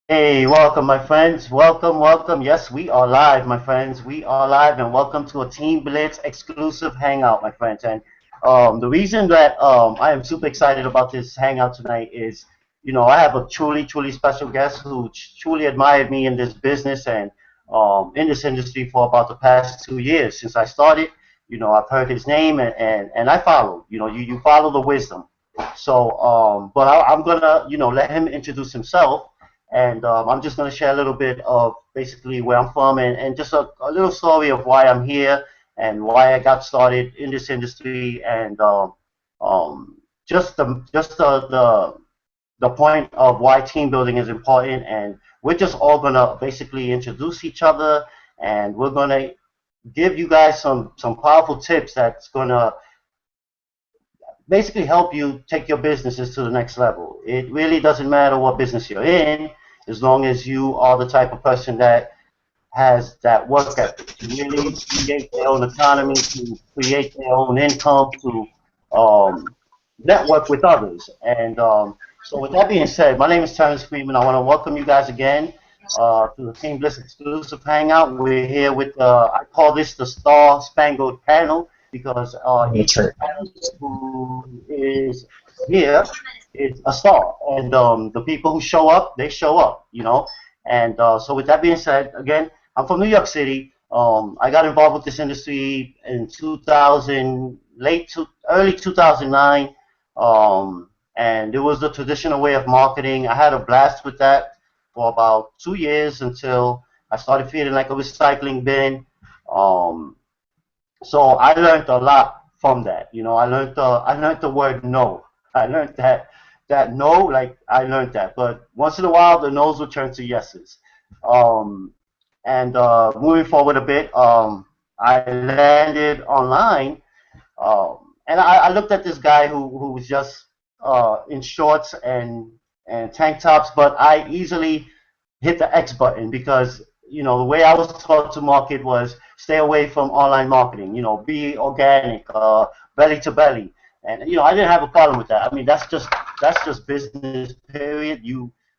Hey, welcome, my friends. Welcome, welcome. Yes, we are live, my friends. We are live, and welcome to a Team Blitz exclusive hangout, my friends. And the reason that I am super excited about this hangout tonight is, I have a truly, truly special guest who truly admired me in this business and in this industry for about the past 2 years since I started. I've heard his name and I follow. You follow the wisdom. So, but I'm gonna, let him introduce himself and I'm just going to share a little bit of basically where I'm from and just a little story of why I'm here and why I got started in this industry and just the point of why team building is important. And we're just all going to basically introduce each other, and we're going to give you guys some powerful tips that's going to basically help you take your businesses to the next level. It really doesn't matter what business you're in, as long as you are the type of person that has that work ethic to really create their own economy, to create their own income, to um, network with others. And so, with that being said, my name is Terrence Freeman. I want to welcome you guys again to the Team Bliss exclusive hangout. We're here with, I call this the Star Spangled Panel because each That's right. panelist who is here is a star. And the people who show up, they show up. And so, with that being said, again, I'm from New York City. I got involved with this industry in 2000, early 2009, and it was the traditional way of marketing. I had a blast with that for about 2 years until I started feeling like a recycling bin. Um, so I learned a lot from that. I learned the word no. I learned that no, like I learned that. But once in a while, the no's will turn to yeses. Um, and moving forward a bit, I landed online, and I looked at this guy who was just in shorts and tank tops, but I easily hit the X button because the way I was taught to market was stay away from online marketing. Be organic, belly to belly, and I didn't have a problem with that. I mean, that's just business. Period.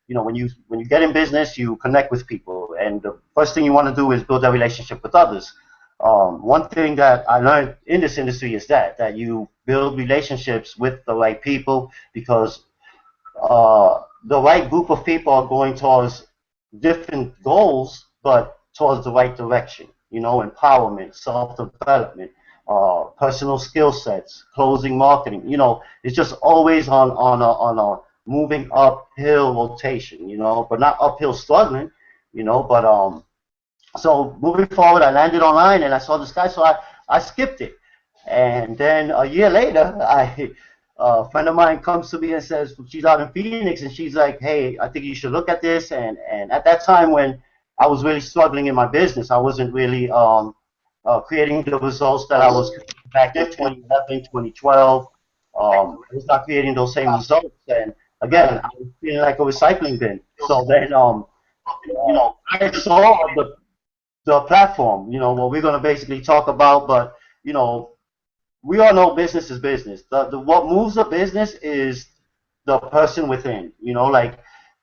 When you get in business, you connect with people, and the first thing you want to do is build a relationship with others. One thing that I learned in this industry is that you build relationships with the right people because the right group of people are going towards different goals, but towards the right direction. Empowerment, self-development, personal skill sets, closing marketing. It's just always on a moving uphill rotation. But not uphill struggling. But so moving forward, I landed online and I saw this guy, so I skipped it. And then a year later, a friend of mine comes to me and says she's out in Phoenix, and she's like, "Hey, I think you should look at this." And at that time when I was really struggling in my business, I wasn't really creating the results that I was creating back in 2011, 2012. I was not creating those same results, and again, I was feeling like a recycling bin. So then, I saw the platform, what we're going to basically talk about. But you know, we all know business is business. The what moves a business is the person within. Like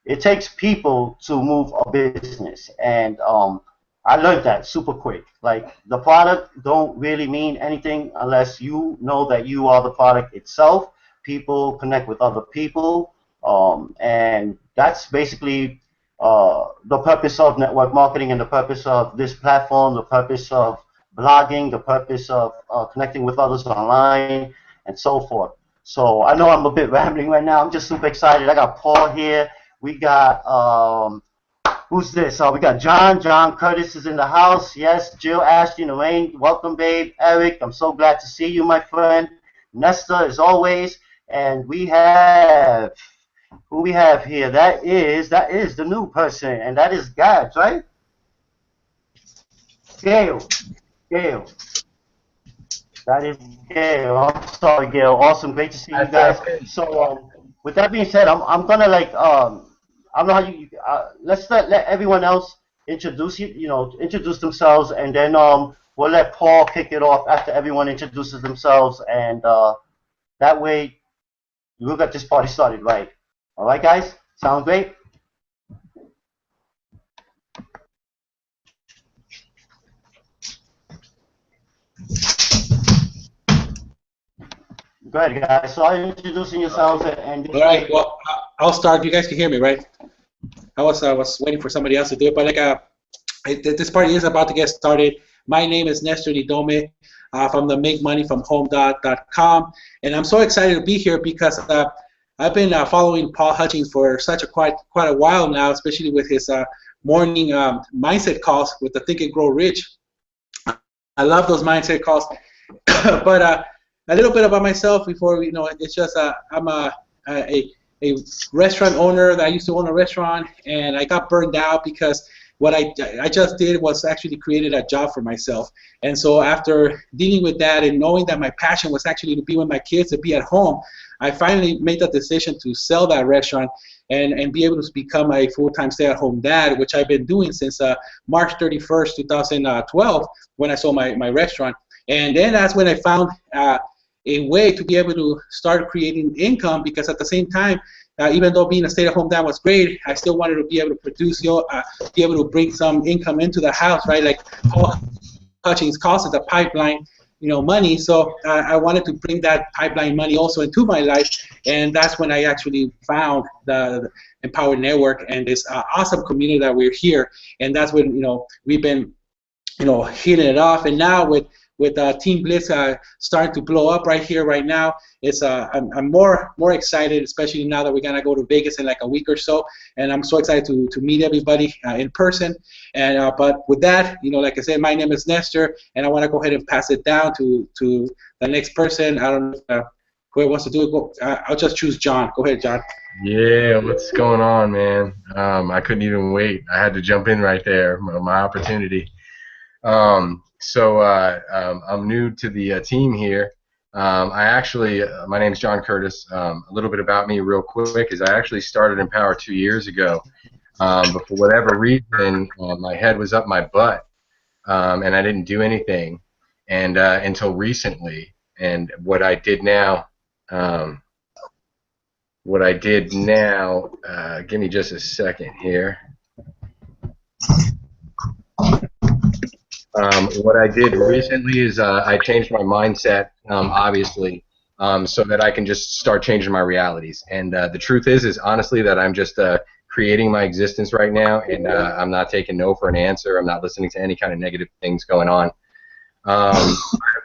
it takes people to move a business, and I learned that super quick. Like the product don't really mean anything unless you know that you are the product itself. People connect with other people, and that's basically the purpose of network marketing and the purpose of this platform, the purpose of blogging, the purpose of connecting with others online, and so forth. So I know I'm a bit rambling right now. I'm just super excited. I got Paul here. We got who's this? We got John. John Curtis is in the house. Yes, Jill, Ashley, Lorraine. Welcome, babe. Eric, I'm so glad to see you, my friend. Nesta, as always. And we have who we have here. That is the new person, and that is Gabs, right? Gail. Gail. That is Gail. I'm sorry, Gail. Awesome. Great to see you guys. So, with that being said, I'm gonna like I don't know how let's let everyone else introduce themselves, and then we'll let Paul kick it off after everyone introduces themselves, and that way we'll get this party started right. All right, guys. Sound great? Go ahead, guys. So are you introducing yourselves and All right. Well, I'll start. You guys can hear me, right? I was waiting for somebody else to do it, but this party is about to get started. My name is Nestor Nidome from the MakeMoneyFromHome.com, and I'm so excited to be here because I've been following Paul Hutchings for quite a while now, especially with his morning mindset calls with the Think and Grow Rich. I love those mindset calls, but a little bit about myself before it's just I'm a restaurant owner that I used to own a restaurant, and I got burned out because what I just did was actually created a job for myself. And so after dealing with that and knowing that my passion was actually to be with my kids, to be at home, I finally made the decision to sell that restaurant and be able to become a full-time stay-at-home dad, which I've been doing since March 31st, 2012, when I sold my restaurant. And then that's when I found a way to be able to start creating income, because at the same time, even though being a stay-at-home dad was great, I still wanted to be able to produce, be able to bring some income into the house, right? Like Paul Hutchings calls it the pipeline, money. So I wanted to bring that pipeline money also into my life, and that's when I actually found the Empowered Network and this awesome community that we're here. And that's when we've been hitting it off. And now with Team Blitz starting to blow up right now, it's I'm more excited, especially now that we're gonna go to Vegas in like a week or so, and I'm so excited to meet everybody in person. And but with that, like I said, my name is Nestor, and I want to go ahead and pass it down to the next person. I don't know whoever wants to do it. I'll just choose John. Go ahead, John. Yeah, what's going on, man? I couldn't even wait. I had to jump in right there, my opportunity. I'm new to the team here. My name's John Curtis. A little bit about me real quick is I actually started Empower 2 years ago. But for whatever reason, my head was up my butt, and I didn't do anything and until recently. And what I did now, give me just a second here. What I did recently is I changed my mindset, obviously, so that I can just start changing my realities. And the truth is honestly that I'm just creating my existence right now, and I'm not taking no for an answer. I'm not listening to any kind of negative things going on.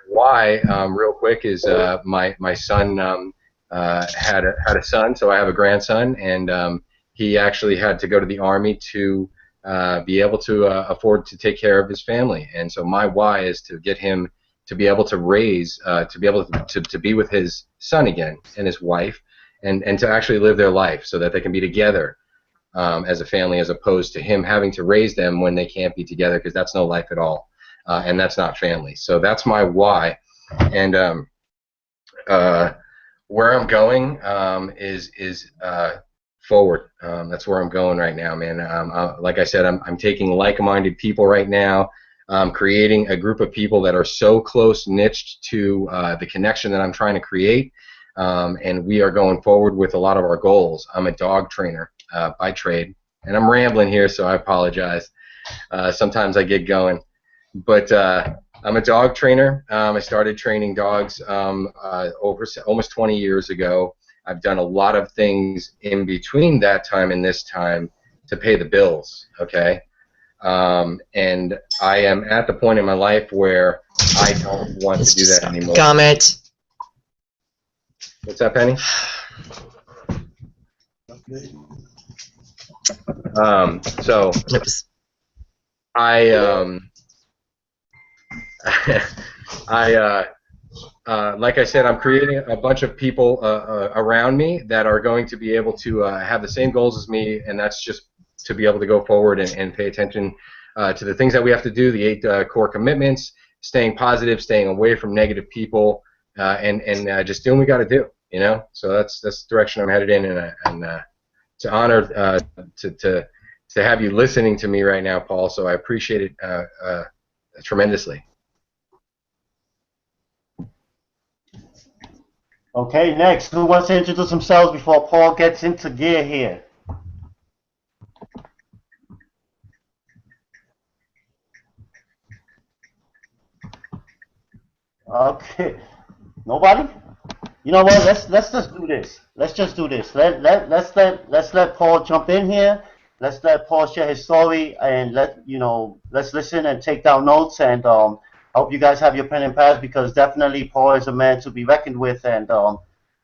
Why, real quick, is my son had a son, so I have a grandson, and he actually had to go to the Army to be able to afford to take care of his family. And so my why is to get him to be able to raise, to be able to be with his son again and his wife, and to actually live their life so that they can be together as a family, as opposed to him having to raise them when they can't be together, because that's no life at all, and that's not family. So that's my why. And where I'm going is forward. That's where I'm going right now, man. Like I said, I'm taking like-minded people right now, creating a group of people that are so close niched to the connection that I'm trying to create, and we are going forward with a lot of our goals. I'm a dog trainer by trade, and I'm rambling here, so I apologize. Sometimes I get going, but I'm a dog trainer. I started training dogs over almost 20 years ago. I've done a lot of things in between that time and this time to pay the bills, okay? And I am at the point in my life where I don't want to do that anymore. Comment. What's up, Penny? So Oops. Like I said, I'm creating a bunch of people around me that are going to be able to have the same goals as me, and that's just to be able to go forward and pay attention to the things that we have to do, the 8 core commitments, staying positive, staying away from negative people, and just doing what we got to do, you know? So that's the direction I'm headed in, and it's an honor to have you listening to me right now, Paul, so I appreciate it tremendously. Okay, next, who wants to introduce themselves before Paul gets into gear here? Okay. Nobody? You know what? Let's just do this. Let's just do this. Let's let Paul jump in here. Let's let Paul share his story, and let's listen and take down notes. And I hope you guys have your pen and pads, because definitely Paul is a man to be reckoned with. And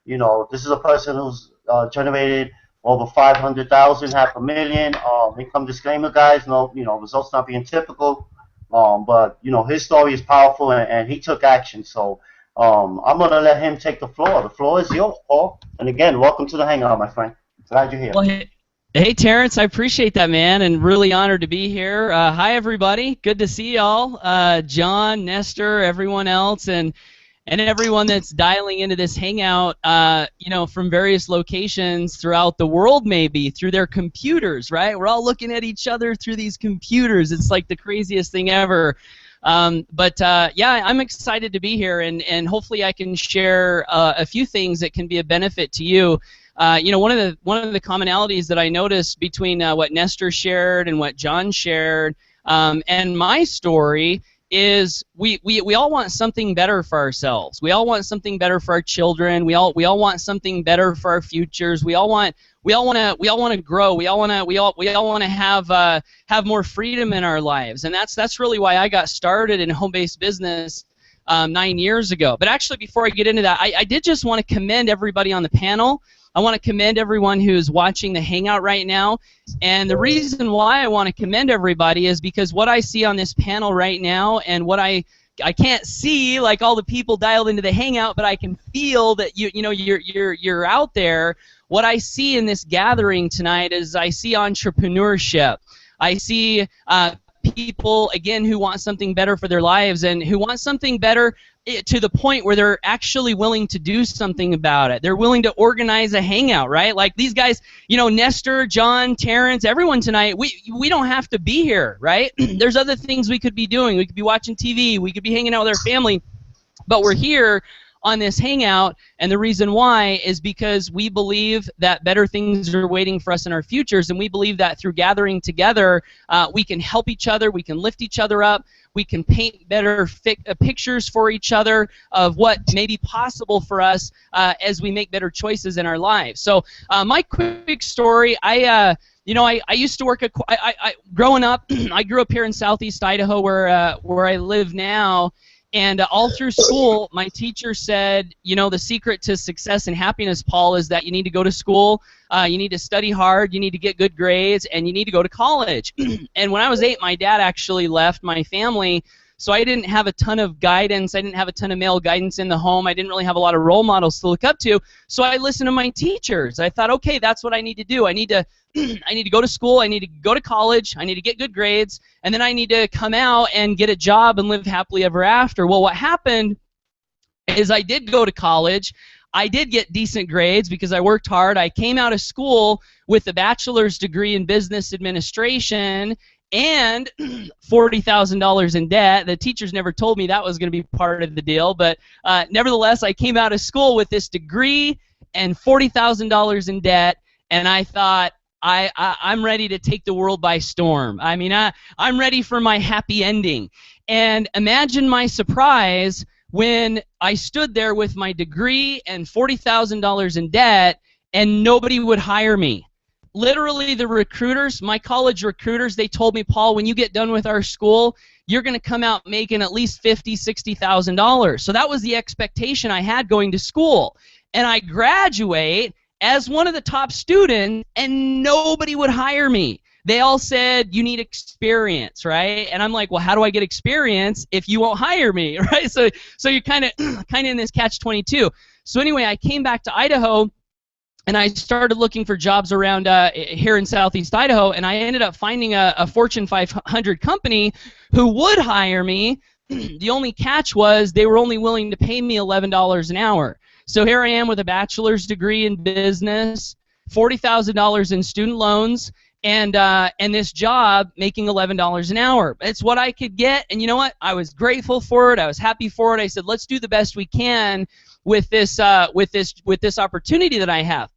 this is a person who's generated over 500,000, half a million. Income disclaimer, guys. No, results not being typical. But his story is powerful, and he took action. So. I'm going to let him take the floor. The floor is yours, Paul. And again, welcome to the Hangout, my friend. Glad you're here. Well, hey, Terrence, I appreciate that, man, and really honored to be here. Hi, everybody. Good to see y'all. John, Nestor, everyone else, and everyone that's dialing into this Hangout, from various locations throughout the world, maybe, through their computers, right? We're all looking at each other through these computers. It's like the craziest thing ever. Yeah, I'm excited to be here, and hopefully I can share a few things that can be a benefit to you. One of the commonalities that I noticed between what Nestor shared and what John shared, and my story is we all want something better for ourselves. We all want something better for our children. We all want something better for our futures. We all want to grow. We all want to have more freedom in our lives, and that's really why I got started in home-based business 9 years ago. But actually, before I get into that, I did just want to commend everybody on the panel. I want to commend everyone who's watching the Hangout right now. And the reason why I want to commend everybody is because what I see on this panel right now, and what I can't see like all the people dialed into the Hangout, but I can feel that you're out there. What I see in this gathering tonight is I see entrepreneurship. I see people, again, who want something better for their lives, and who want something better to the point where they're actually willing to do something about it. They're willing to organize a hangout, right? Like these guys, Nestor, John, Terrence, everyone tonight, we don't have to be here, right? There's other things we could be doing. We could be watching TV. We could be hanging out with our family. But we're here on this hangout, and the reason why is because we believe that better things are waiting for us in our futures, and we believe that through gathering together, we can help each other, we can lift each other up, we can paint better pictures for each other of what may be possible for us as we make better choices in our lives. So my quick story, I used to work at, growing up, I grew up here in Southeast Idaho where I live now. And all through school, my teacher said, the secret to success and happiness, Paul, is that you need to go to school, you need to study hard, you need to get good grades, and you need to go to college. And when I was 8, my dad actually left my family, so I didn't have a ton of guidance. I didn't have a ton of male guidance in the home. I didn't really have a lot of role models to look up to. So I listened to my teachers. I thought, okay, that's what I need to do. I need to go to school. I need to go to college. I need to get good grades. And then I need to come out and get a job and live happily ever after. Well, what happened is I did go to college. I did get decent grades because I worked hard. I came out of school with a bachelor's degree in business administration and $40,000 in debt. The teachers never told me that was going to be part of the deal, but nevertheless, I came out of school with this degree and $40,000 in debt, and I thought, I'm ready to take the world by storm. I mean, I'm ready for my happy ending. And imagine my surprise when I stood there with my degree and $40,000 in debt, and nobody would hire me. Literally, the recruiters, my college recruiters, they told me, Paul, when you get done with our school, you're going to come out making at least $50,000, $60,000. So that was the expectation I had going to school. And I graduate as one of the top students, and nobody would hire me. They all said, you need experience, right? And I'm like, well, how do I get experience if you won't hire me, right? So you're kind of in this catch-22. So anyway, I came back to Idaho, and I started looking for jobs around here in Southeast Idaho, and I ended up finding a Fortune 500 company who would hire me. The only catch was they were only willing to pay me $11 an hour. So here I am with a bachelor's degree in business, $40,000 in student loans, and this job making $11 an hour. It's what I could get, and you know what? I was grateful for it. I was happy for it. I said, let's do the best we can with this opportunity that I have.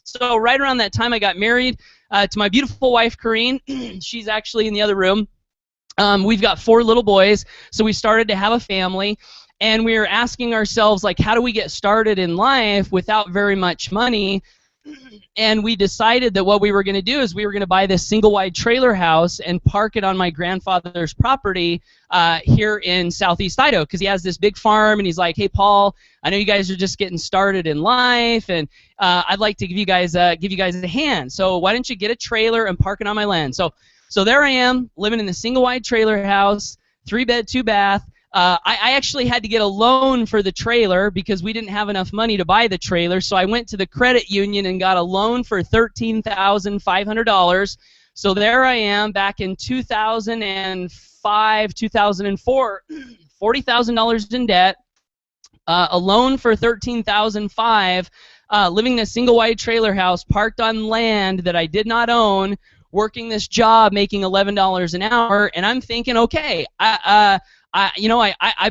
So right around that time, I got married to my beautiful wife, Corrine. She's actually in the other room. We've got 4 little boys, so we started to have a family. and we were asking ourselves, like, how do we get started in life without very much money? And we decided that what we were going to do is we were going to buy this single-wide trailer house and park it on my grandfather's property here in Southeast Idaho, because he has this big farm, and he's like, hey, Paul, I know you guys are just getting started in life, and I'd like to give you guys a hand. So why don't you get a trailer and park it on my land? So there I am, living in the single-wide trailer house, 3-bed, 2-bath. I actually had to get a loan for the trailer because we didn't have enough money to buy the trailer, so I went to the credit union and got a loan for $13,500. So there I am back in 2005, 2004, $40,000 in debt, a loan for $13,500, living in a single-wide trailer house parked on land that I did not own, working this job, making $11 an hour, and I'm thinking, okay, I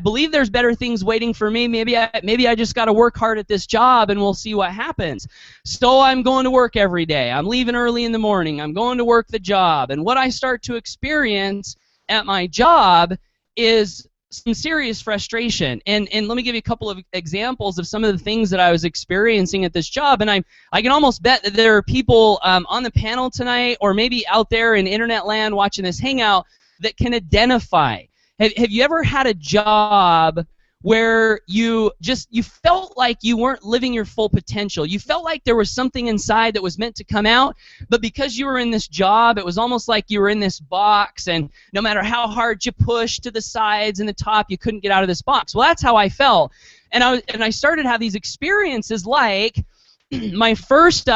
believe there's better things waiting for me. Maybe I just got to work hard at this job, and we'll see what happens. So I'm going to work every day. I'm leaving early in the morning. I'm going to work the job, and what I start to experience at my job is some serious frustration. And let me give you a couple of examples of some of the things that I was experiencing at this job. And I can almost bet that there are people on the panel tonight, or maybe out there in internet land watching this hangout, that can identify. Have you ever had a job where you felt like you weren't living your full potential? You felt like there was something inside that was meant to come out, but because you were in this job, it was almost like you were in this box, and no matter how hard you pushed to the sides and the top, you couldn't get out of this box. Well, that's how I felt, and I started to have these experiences like my first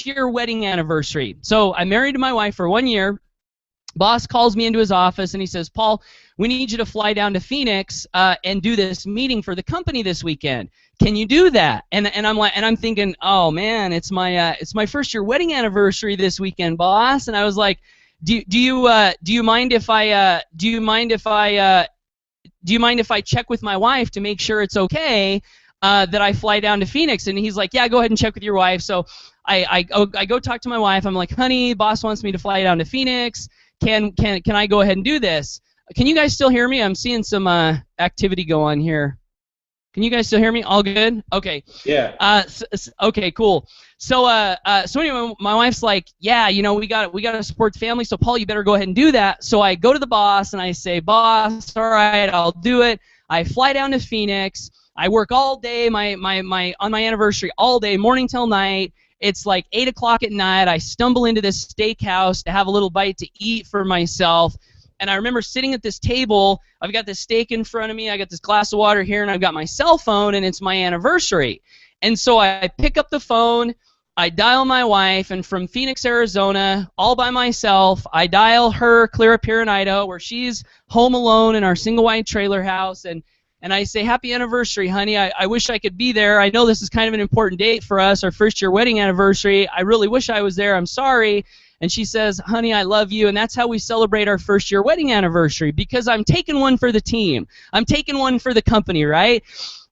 year wedding anniversary. So I married my wife for 1 year. Boss calls me into his office and he says, Paul, we need you to fly down to Phoenix and do this meeting for the company this weekend. Can you do that? And I'm thinking, oh man, it's my first year wedding anniversary this weekend, boss. And I was like, do you mind if I check with my wife to make sure it's okay that I fly down to Phoenix? And he's like, yeah, go ahead and check with your wife. So I go talk to my wife. I'm like, honey, boss wants me to fly down to Phoenix. Can I go ahead and do this? Can you guys still hear me? I'm seeing some activity go on here. Can you guys still hear me? All good? Okay. Yeah. Okay, cool. So anyway, my wife's like, yeah, we got to support the family. So Paul, you better go ahead and do that. So I go to the boss and I say, boss, all right, I'll do it. I fly down to Phoenix. I work all day, on my anniversary, all day, morning till night. It's like 8 o'clock at night. I stumble into this steakhouse to have a little bite to eat for myself. And I remember sitting at this table. I've got this steak in front of me. I got this glass of water here, and I've got my cell phone, and it's my anniversary. And so I pick up the phone. I dial my wife, and from Phoenix, Arizona, all by myself, I dial her clear up here in Idaho, where she's home alone in our single-wide trailer house. And I say, happy anniversary, honey. I wish I could be there. I know this is kind of an important date for us, our first-year wedding anniversary. I really wish I was there. I'm sorry. And she says, honey, I love you. And that's how we celebrate our first-year wedding anniversary, because I'm taking one for the team. I'm taking one for the company, right?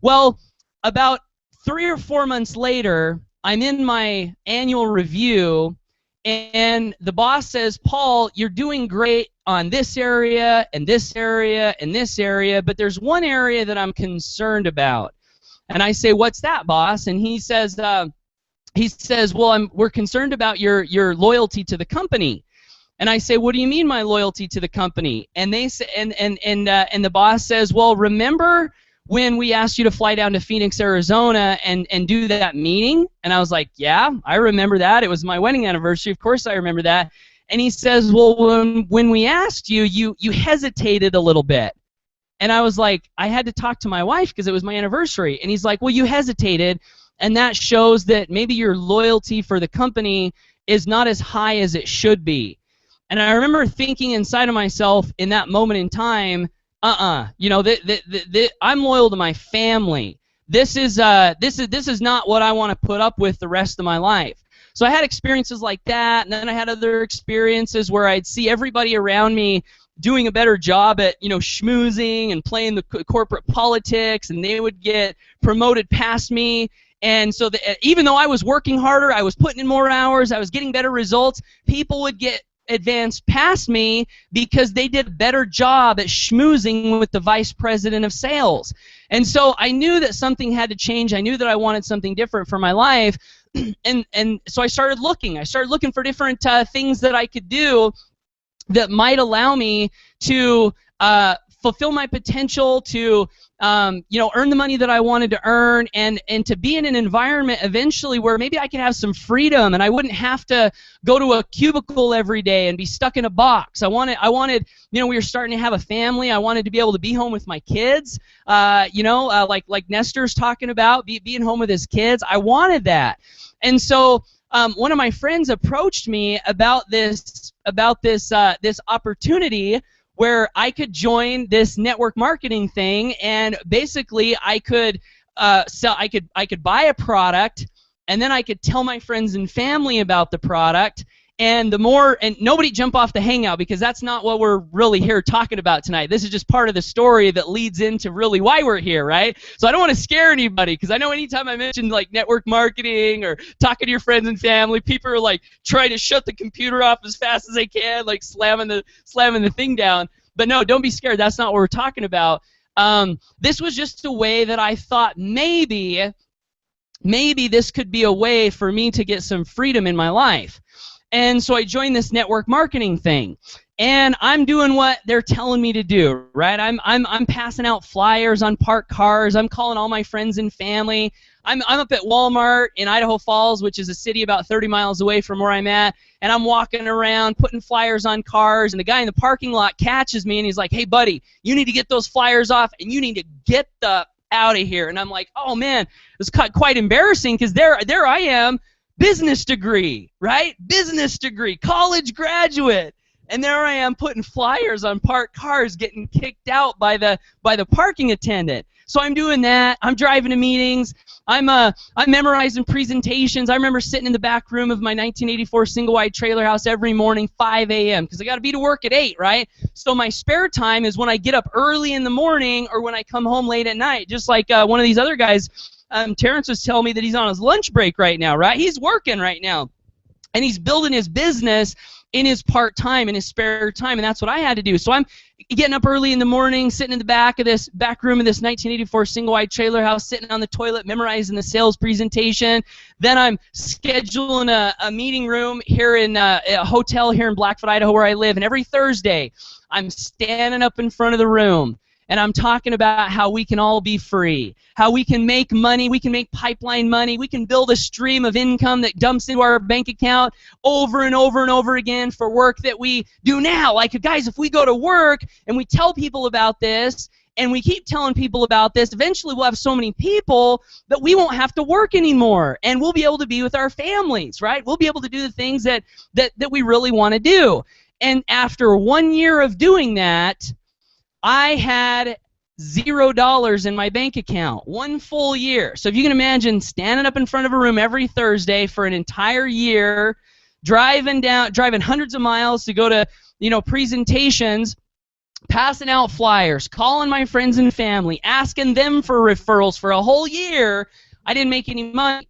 Well, about 3 or 4 months later, I'm in my annual review, and the boss says, Paul, you're doing great on this area and this area and this area, but there's one area that I'm concerned about. And I say, what's that, boss? And he says, well, we're concerned about your loyalty to the company. And I say, what do you mean my loyalty to the company? And they say, and the boss says, well, remember when we asked you to fly down to Phoenix, Arizona and do that meeting? And I was like, yeah, I remember that. It was my wedding anniversary. Of course I remember that. And he says, well, when we asked you, you hesitated a little bit. And I was like, I had to talk to my wife because it was my anniversary. And he's like, well, you hesitated, and that shows that maybe your loyalty for the company is not as high as it should be. And I remember thinking inside of myself in that moment in time, I'm loyal to my family. This is not what I want to put up with the rest of my life. So I had experiences like that, and then I had other experiences where I'd see everybody around me doing a better job at, schmoozing and playing the corporate politics, and they would get promoted past me. And so even though I was working harder, I was putting in more hours, I was getting better results, people would get advanced past me because they did a better job at schmoozing with the vice president of sales. And so I knew that something had to change. I knew that I wanted something different for my life. And so I started looking. I started looking for different things that I could do that might allow me to fulfill my potential, to earn the money that I wanted to earn, and to be in an environment eventually where maybe I could have some freedom and I wouldn't have to go to a cubicle every day and be stuck in a box. I wanted, we were starting to have a family. I wanted to be able to be home with my kids, like Nestor's talking about, being home with his kids. I wanted that. And so one of my friends approached me about this opportunity where I could join this network marketing thing, and basically I could I could buy a product, and then I could tell my friends and family about the product. And nobody jump off the hangout, because that's not what we're really here talking about tonight. This is just part of the story that leads into really why we're here, right? So I don't want to scare anybody, because I know anytime I mention like network marketing or talking to your friends and family, people are like trying to shut the computer off as fast as they can, like slamming the thing down. But no, don't be scared. That's not what we're talking about. This was just a way that I thought maybe this could be a way for me to get some freedom in my life. And so I joined this network marketing thing, and I'm doing what they're telling me to do, right? I'm passing out flyers on parked cars. I'm calling all my friends and family. I'm up at Walmart in Idaho Falls, which is a city about 30 miles away from where I'm at, and I'm walking around putting flyers on cars, and the guy in the parking lot catches me, and he's like, "Hey, buddy, you need to get those flyers off, and you need to get the out of here." And I'm like, "Oh man," it's quite embarrassing, because there I am. Business degree, right? Business degree, college graduate. And there I am putting flyers on parked cars, getting kicked out by the parking attendant. So I'm doing that. I'm driving to meetings. I'm memorizing presentations. I remember sitting in the back room of my 1984 single-wide trailer house every morning, 5 a.m., because I got to be to work at 8, right? So my spare time is when I get up early in the morning or when I come home late at night, just like one of these other guys. Terrence was telling me that he's on his lunch break right now, right? He's working right now, and he's building his business in his part-time, in his spare time, and that's what I had to do. So I'm getting up early in the morning, sitting in the back room of this 1984 single-wide trailer house, sitting on the toilet, memorizing the sales presentation. Then I'm scheduling a meeting room here in a hotel here in Blackfoot, Idaho, where I live, and every Thursday I'm standing up in front of the room, and I'm talking about how we can all be free, how we can make money, we can make pipeline money, we can build a stream of income that dumps into our bank account over and over and over again for work that we do now. Like, guys, if we go to work and we tell people about this and we keep telling people about this, eventually we'll have so many people that we won't have to work anymore, and we'll be able to be with our families, right? We'll be able to do the things that we really want to do. And after 1 year of doing that, I had $0 in my bank account, 1 full year. So if you can imagine standing up in front of a room every Thursday for an entire year, driving hundreds of miles to go to, presentations, passing out flyers, calling my friends and family, asking them for referrals for a whole year, I didn't make any money.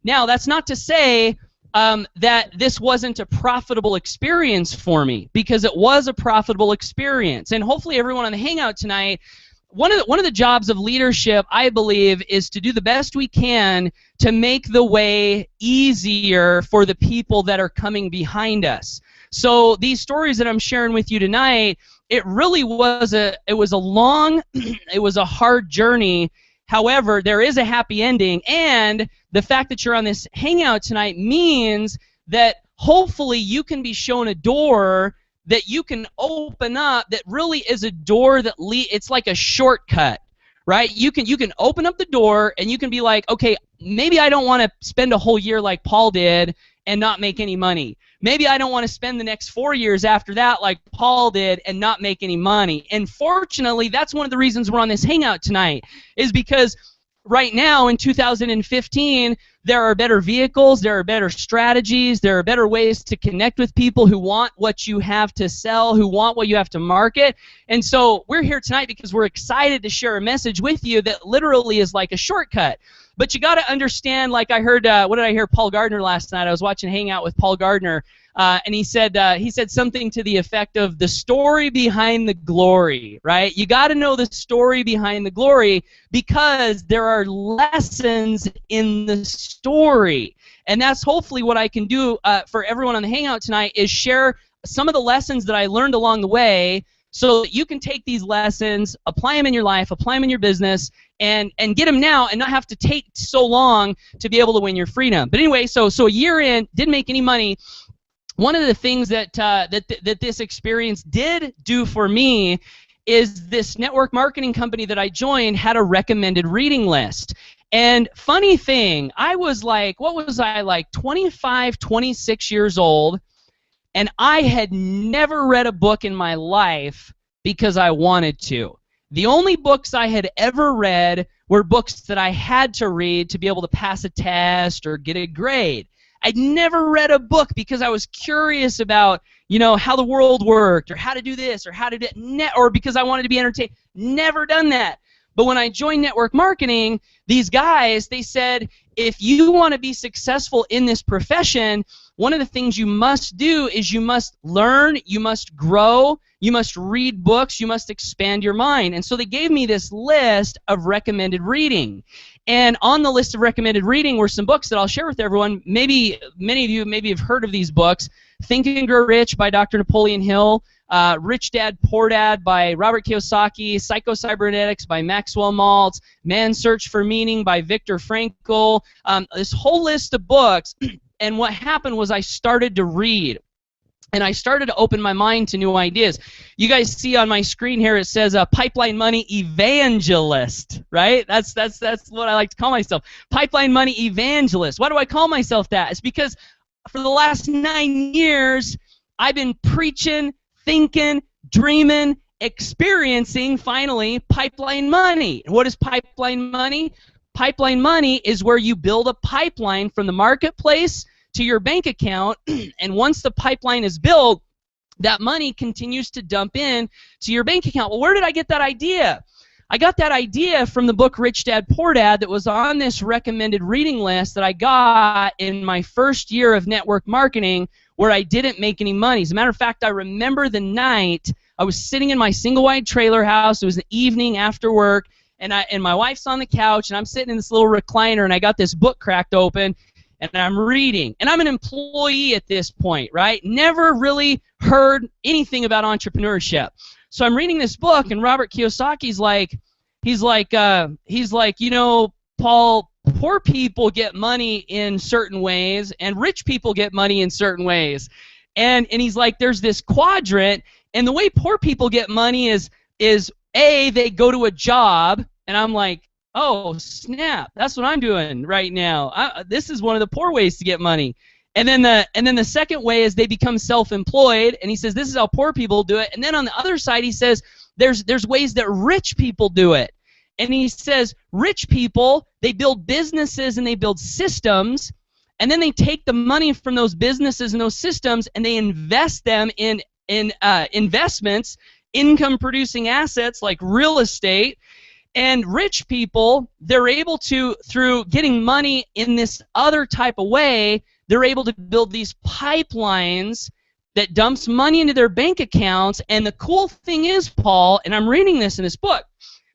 Now, that's not to say that this wasn't a profitable experience for me, because it was a profitable experience. And hopefully everyone on the hangout tonight, one of the jobs of leadership, I believe, is to do the best we can to make the way easier for the people that are coming behind us. So these stories that I'm sharing with you tonight, it really was a long, it was a hard journey. However, there is a happy ending, and the fact that you're on this hangout tonight means that hopefully you can be shown a door that you can open up that really is a door that it's like a shortcut, right? You can open up the door and you can be like, okay, maybe I don't want to spend a whole year like Paul did and not make any money. Maybe I don't want to spend the next 4 years after that like Paul did and not make any money. And fortunately, that's one of the reasons we're on this hangout tonight, is because right now in 2015, there are better vehicles, there are better strategies, there are better ways to connect with people who want what you have to sell, who want what you have to market. And so we're here tonight because we're excited to share a message with you that literally is like a shortcut. But you got to understand, like I heard, what did I hear Paul Gardner last night? I was watching Hangout with Paul Gardner. and he said something to the effect of the story behind the glory, right? You got to know the story behind the glory because there are lessons in the story. And that's hopefully what I can do for everyone on the Hangout tonight is share some of the lessons that I learned along the way so that you can take these lessons, apply them in your life, apply them in your business, and get them now and not have to take so long to be able to win your freedom. But anyway, so a year in, didn't make any money. One of the things that this experience did do for me is this network marketing company that I joined had a recommended reading list. And funny thing, I was like, what was I, like 25, 26 years old, and I had never read a book in my life because I wanted to. The only books I had ever read were books that I had to read to be able to pass a test or get a grade. I'd never read a book because I was curious about, you know, how the world worked or how to do this or how to do it, or because I wanted to be entertained. Never done that. But when I joined network marketing, these guys, they said, if you want to be successful in this profession, one of the things you must do is you must learn, you must grow, you must read books, you must expand your mind. And so they gave me this list of recommended reading. And on the list of recommended reading were some books that I'll share with everyone. Maybe many of you maybe have heard of these books. Think and Grow Rich by Dr. Napoleon Hill, Rich Dad, Poor Dad by Robert Kiyosaki, Psycho-Cybernetics by Maxwell Maltz, Man's Search for Meaning by Viktor Frankl, this whole list of books. And what happened was I started to read. And I started to open my mind to new ideas. You guys see on my screen here it says a Pipeline Money Evangelist, right? That's what I like to call myself. Pipeline Money Evangelist. Why do I call myself that? It's because for the last 9 years I've been preaching, thinking, dreaming, experiencing, finally, pipeline money. And what is pipeline money? Pipeline money is where you build a pipeline from the marketplace to your bank account, and once the pipeline is built, that money continues to dump in to your bank account. Well, where did I get that idea? I got that idea from the book Rich Dad, Poor Dad that was on this recommended reading list that I got in my first year of network marketing where I didn't make any money. As a matter of fact, I remember the night I was sitting in my single-wide trailer house. It was the evening after work, and my wife's on the couch, and I'm sitting in this little recliner, and I got this book cracked open, and I'm reading. And I'm an employee at this point, right? Never really heard anything about entrepreneurship. So I'm reading this book, and Robert Kiyosaki's like, he's like, you know, Paul, poor people get money in certain ways, and rich people get money in certain ways. And he's like, there's this quadrant, and the way poor people get money is A, they go to a job, and I'm like, oh, snap, that's what I'm doing right now. This is one of the poor ways to get money. And then the second way is they become self-employed, and he says this is how poor people do it. And then on the other side he says there's ways that rich people do it. And he says rich people, they build businesses and they build systems, and then they take the money from those businesses and those systems and they invest them in investments, income-producing assets like real estate. And rich people, they're able to, through getting money in this other type of way, they're able to build these pipelines that dumps money into their bank accounts. And the cool thing is, Paul, and I'm reading this in this book,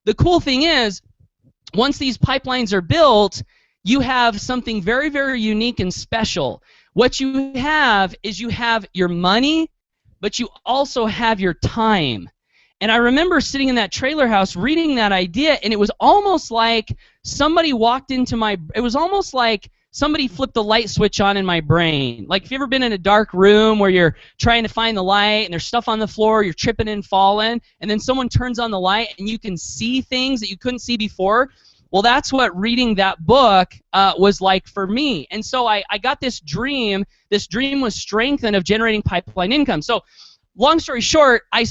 the cool thing is, once these pipelines are built, you have something very, very unique and special. What you have is you have your money, but you also have your time. And I remember sitting in that trailer house reading that idea, and it was almost like somebody walked into my, it was almost like somebody flipped a light switch on in my brain. Like if you've ever been in a dark room where you're trying to find the light and there's stuff on the floor, you're tripping and falling, and then someone turns on the light and you can see things that you couldn't see before. Well, that's what reading that book was like for me. And so I got this dream. This dream was strengthened of generating pipeline income. So long story short, I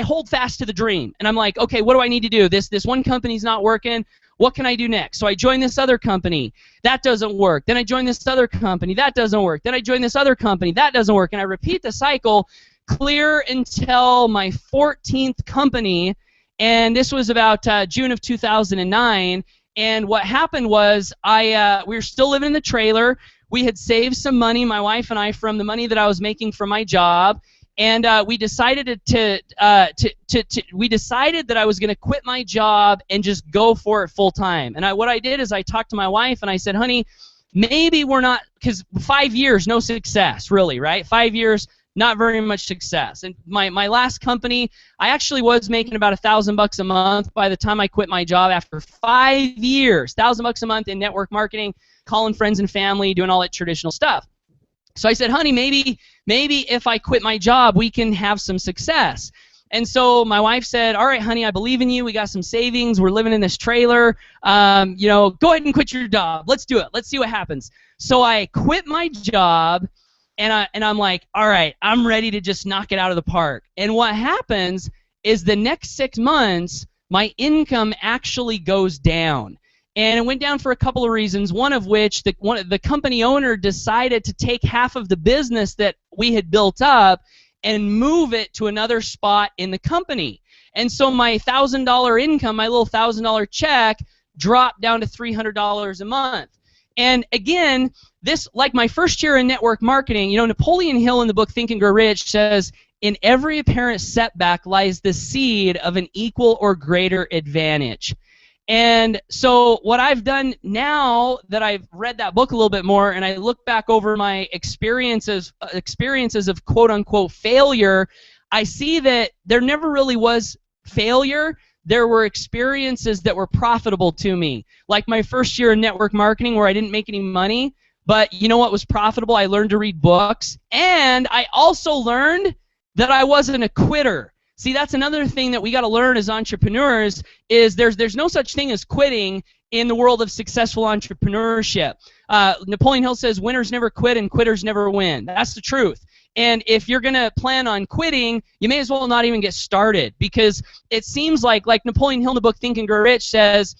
hold fast to the dream, and I'm like, okay, what do I need to do? This one company's not working. What can I do next? So I join this other company. That doesn't work. Then I join this other company. That doesn't work. Then I join this other company. That doesn't work. And I repeat the cycle clear until my 14th company, and this was about June of 2009. And what happened was we were still living in the trailer. we had saved some money, my wife and I, from the money that I was making from my job, and we decided we decided that I was going to quit my job and just go for it full time. And what I did is I talked to my wife and I said, honey, maybe we're not, because 5 years, no success, really, right? 5 years, not very much success. And my last company, I actually was making about $1,000 a month by the time I quit my job after 5 years. $1,000 a month in network marketing, calling friends and family, doing all that traditional stuff. So I said, honey, maybe if I quit my job, we can have some success. And so my wife said, all right, honey, I believe in you. We got some savings. We're living in this trailer. You know, go ahead and quit your job. Let's do it. Let's see what happens. So I quit my job, and I'm like, all right, I'm ready to just knock it out of the park. And what happens is the next 6 months, my income actually goes down. And it went down for a couple of reasons, one of which the company owner decided to take half of the business that we had built up and move it to another spot in the company. And so my $1,000 income, my little $1,000 check, dropped down to $300 a month. And again, this, like my first year in network marketing, you know, Napoleon Hill in the book Think and Grow Rich says, in every apparent setback lies the seed of an equal or greater advantage. And so what I've done now that I've read that book a little bit more and I look back over my experiences of quote-unquote failure, I see that there never really was failure. There were experiences that were profitable to me. Like my first year in network marketing where I didn't make any money, but you know what was profitable? I learned to read books, and I also learned that I wasn't a quitter. See, that's another thing that we got to learn as entrepreneurs is there's no such thing as quitting in the world of successful entrepreneurship. Napoleon Hill says winners never quit and quitters never win. That's the truth. And if you're going to plan on quitting, you may as well not even get started, because it seems like Napoleon Hill in the book Think and Grow Rich says,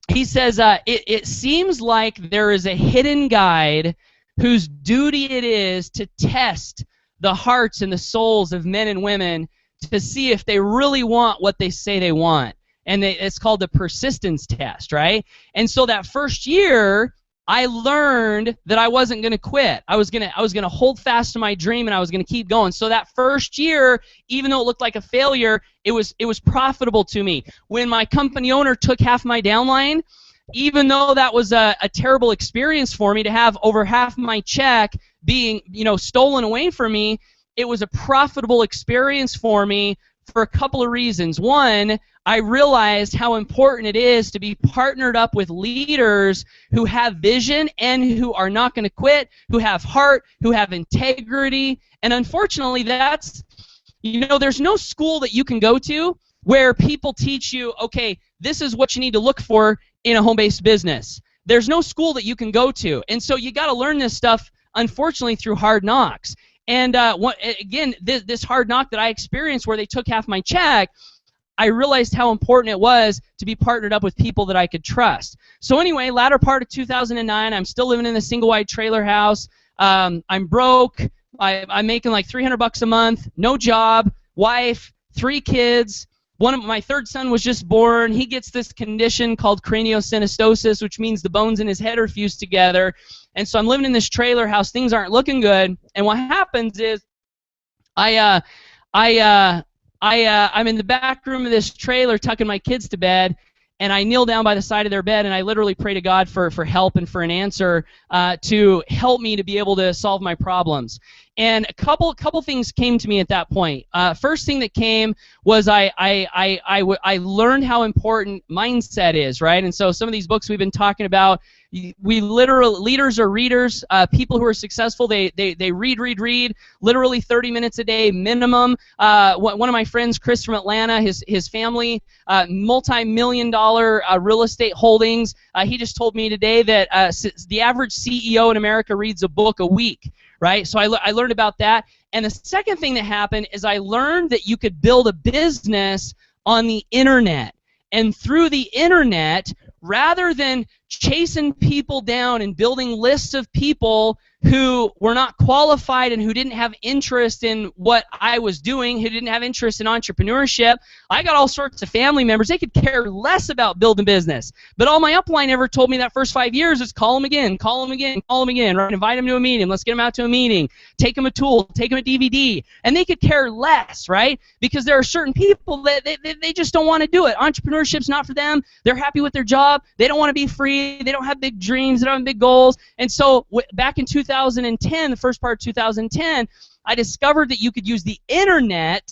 he says, it seems like there is a hidden guide whose duty it is to test the hearts and the souls of men and women to see if they really want what they say they want. And it's called the persistence test, right? And so that first year, I learned that I wasn't going to quit. I was going to hold fast to my dream, and I was going to keep going. So that first year, even though it looked like a failure, it was profitable to me. When my company owner took half my downline, even though that was a terrible experience for me to have over half my check being, you know, stolen away from me, it was a profitable experience for me for a couple of reasons. One, I realized how important it is to be partnered up with leaders who have vision and who are not going to quit, who have heart, who have integrity. And unfortunately, that's, you know, there's no school that you can go to where people teach you, okay, this is what you need to look for in a home-based business. There's no school that you can go to. And so you got to learn this stuff, unfortunately, through hard knocks. And again, this hard knock that I experienced where they took half my check, I realized how important it was to be partnered up with people that I could trust. So anyway, latter part of 2009, I'm still living in a single-wide trailer house. I'm broke. I'm making like $300 a month, no job, wife, 3 kids. My third son was just born. He gets this condition called craniosynostosis, which means the bones in his head are fused together. And so I'm living in this trailer house. Things aren't looking good. And what happens is I'm in the back room of this trailer tucking my kids to bed, and I kneel down by the side of their bed, and I literally pray to God for help and for an answer to help me to be able to solve my problems. And a couple things came to me at that point. First thing that came was I learned how important mindset is, right? And so some of these books we've been talking about, leaders are readers. People who are successful, they read, literally 30 minutes a day minimum. One of my friends, Chris from Atlanta, his family, multi-million-dollar real estate holdings. He just told me today that the average CEO in America reads a book a week. Right? So I learned about that. And the second thing that happened is I learned that you could build a business on the internet. And through the internet, rather than chasing people down and building lists of people who were not qualified and who didn't have interest in what I was doing, who didn't have interest in entrepreneurship. I got all sorts of family members. They could care less about building business. But all my upline ever told me that first 5 years is call them again, call them again, call them again, right? Invite them to a meeting. Let's get them out to a meeting. Take them a tool. Take them a DVD. And they could care less, right? Because there are certain people that they just don't want to do it. Entrepreneurship's not for them. They're happy with their job. They don't want to be free. They don't have big dreams. They don't have big goals. And so back in 2010, the first part of 2010, I discovered that you could use the internet,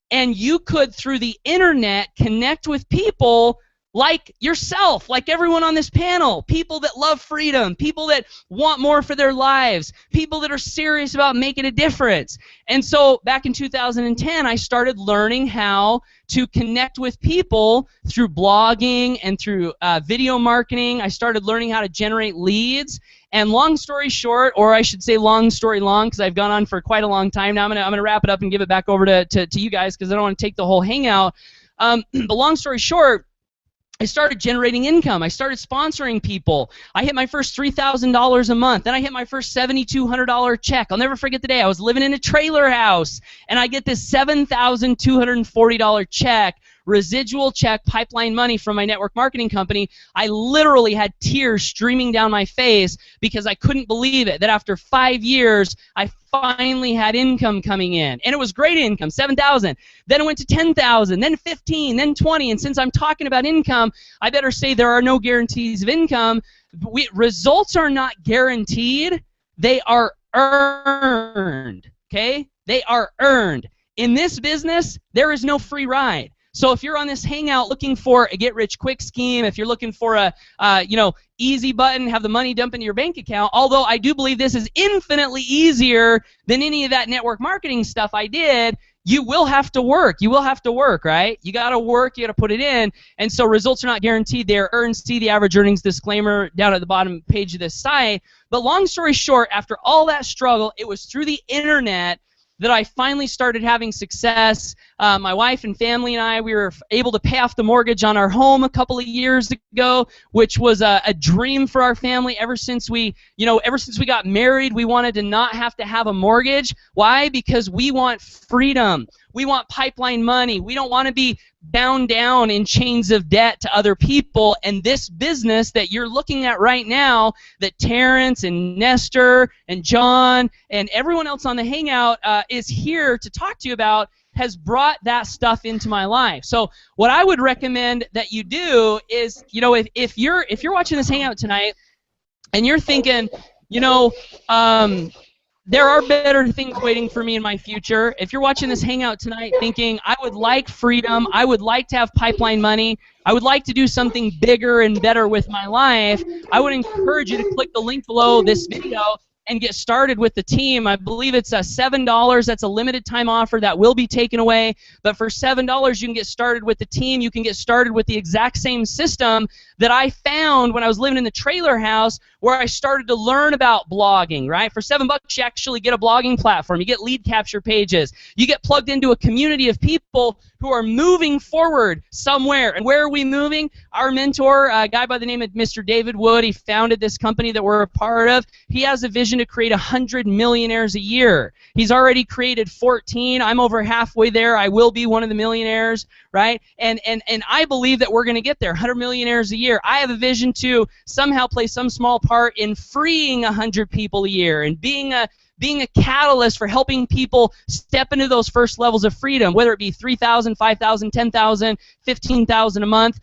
and you could, through the internet, connect with people like yourself, like everyone on this panel, people that love freedom, people that want more for their lives, people that are serious about making a difference. And so back in 2010, I started learning how to connect with people through blogging and through video marketing. I started learning how to generate leads. And long story short, or I should say long story long, because I've gone on for quite a long time now. I'm gonna wrap it up and give it back over to you guys because I don't want to take the whole hangout. But long story short, I started generating income. I started sponsoring people. I hit my first $3,000 a month. Then I hit my first $7,200 check. I'll never forget the day. I was living in a trailer house, and I get this $7,240 check, residual check, pipeline money from my network marketing company. I literally had tears streaming down my face because I couldn't believe it, that after 5 years, I finally had income coming in. And it was great income, $7,000. Then it went to $10,000, then $15,000, then $20,000. And since I'm talking about income, I better say there are no guarantees of income. Results are not guaranteed. They are earned, okay? They are earned. In this business, there is no free ride. So if you're on this hangout looking for a get-rich-quick scheme, if you're looking for a easy button, have the money dump into your bank account, although I do believe this is infinitely easier than any of that network marketing stuff I did, you will have to work. You will have to work, right? You got to work. You got to put it in. And so results are not guaranteed. They are earned. See the average earnings disclaimer down at the bottom page of this site. But long story short, after all that struggle, it was through the internet that I finally started having success. My wife and family and I, we were able to pay off the mortgage on our home a couple of years ago, which was a dream for our family. Ever since we got married, we wanted to not have to have a mortgage. Why? Because we want freedom. We want pipeline money. We don't want to be bound down in chains of debt to other people. And this business that you're looking at right now, that Terrence and Nestor and John and everyone else on the Hangout is here to talk to you about, has brought that stuff into my life. So what I would recommend that you do is, if you're watching this Hangout tonight and you're thinking, there are better things waiting for me in my future. If you're watching this Hangout tonight thinking, I would like freedom, I would like to have pipeline money, I would like to do something bigger and better with my life, I would encourage you to click the link below this video and get started with the team. I believe it's $7. That's a limited time offer that will be taken away. But for $7, you can get started with the team. You can get started with the exact same system that I found when I was living in the trailer house, where I started to learn about blogging, right? For $7, you actually get a blogging platform. You get lead capture pages. You get plugged into a community of people who are moving forward somewhere. And where are we moving? Our mentor, a guy by the name of Mr. David Wood, he founded this company that we're a part of. He has a vision to create 100 millionaires a year. He's already created 14. I'm over halfway there. I will be one of the millionaires, right? And I believe that we're going to get there, 100 millionaires a year. I have a vision to somehow play some small part in freeing 100 people a year and being a catalyst for helping people step into those first levels of freedom, whether it be 3,000, 5,000, 10,000, 15,000 a month,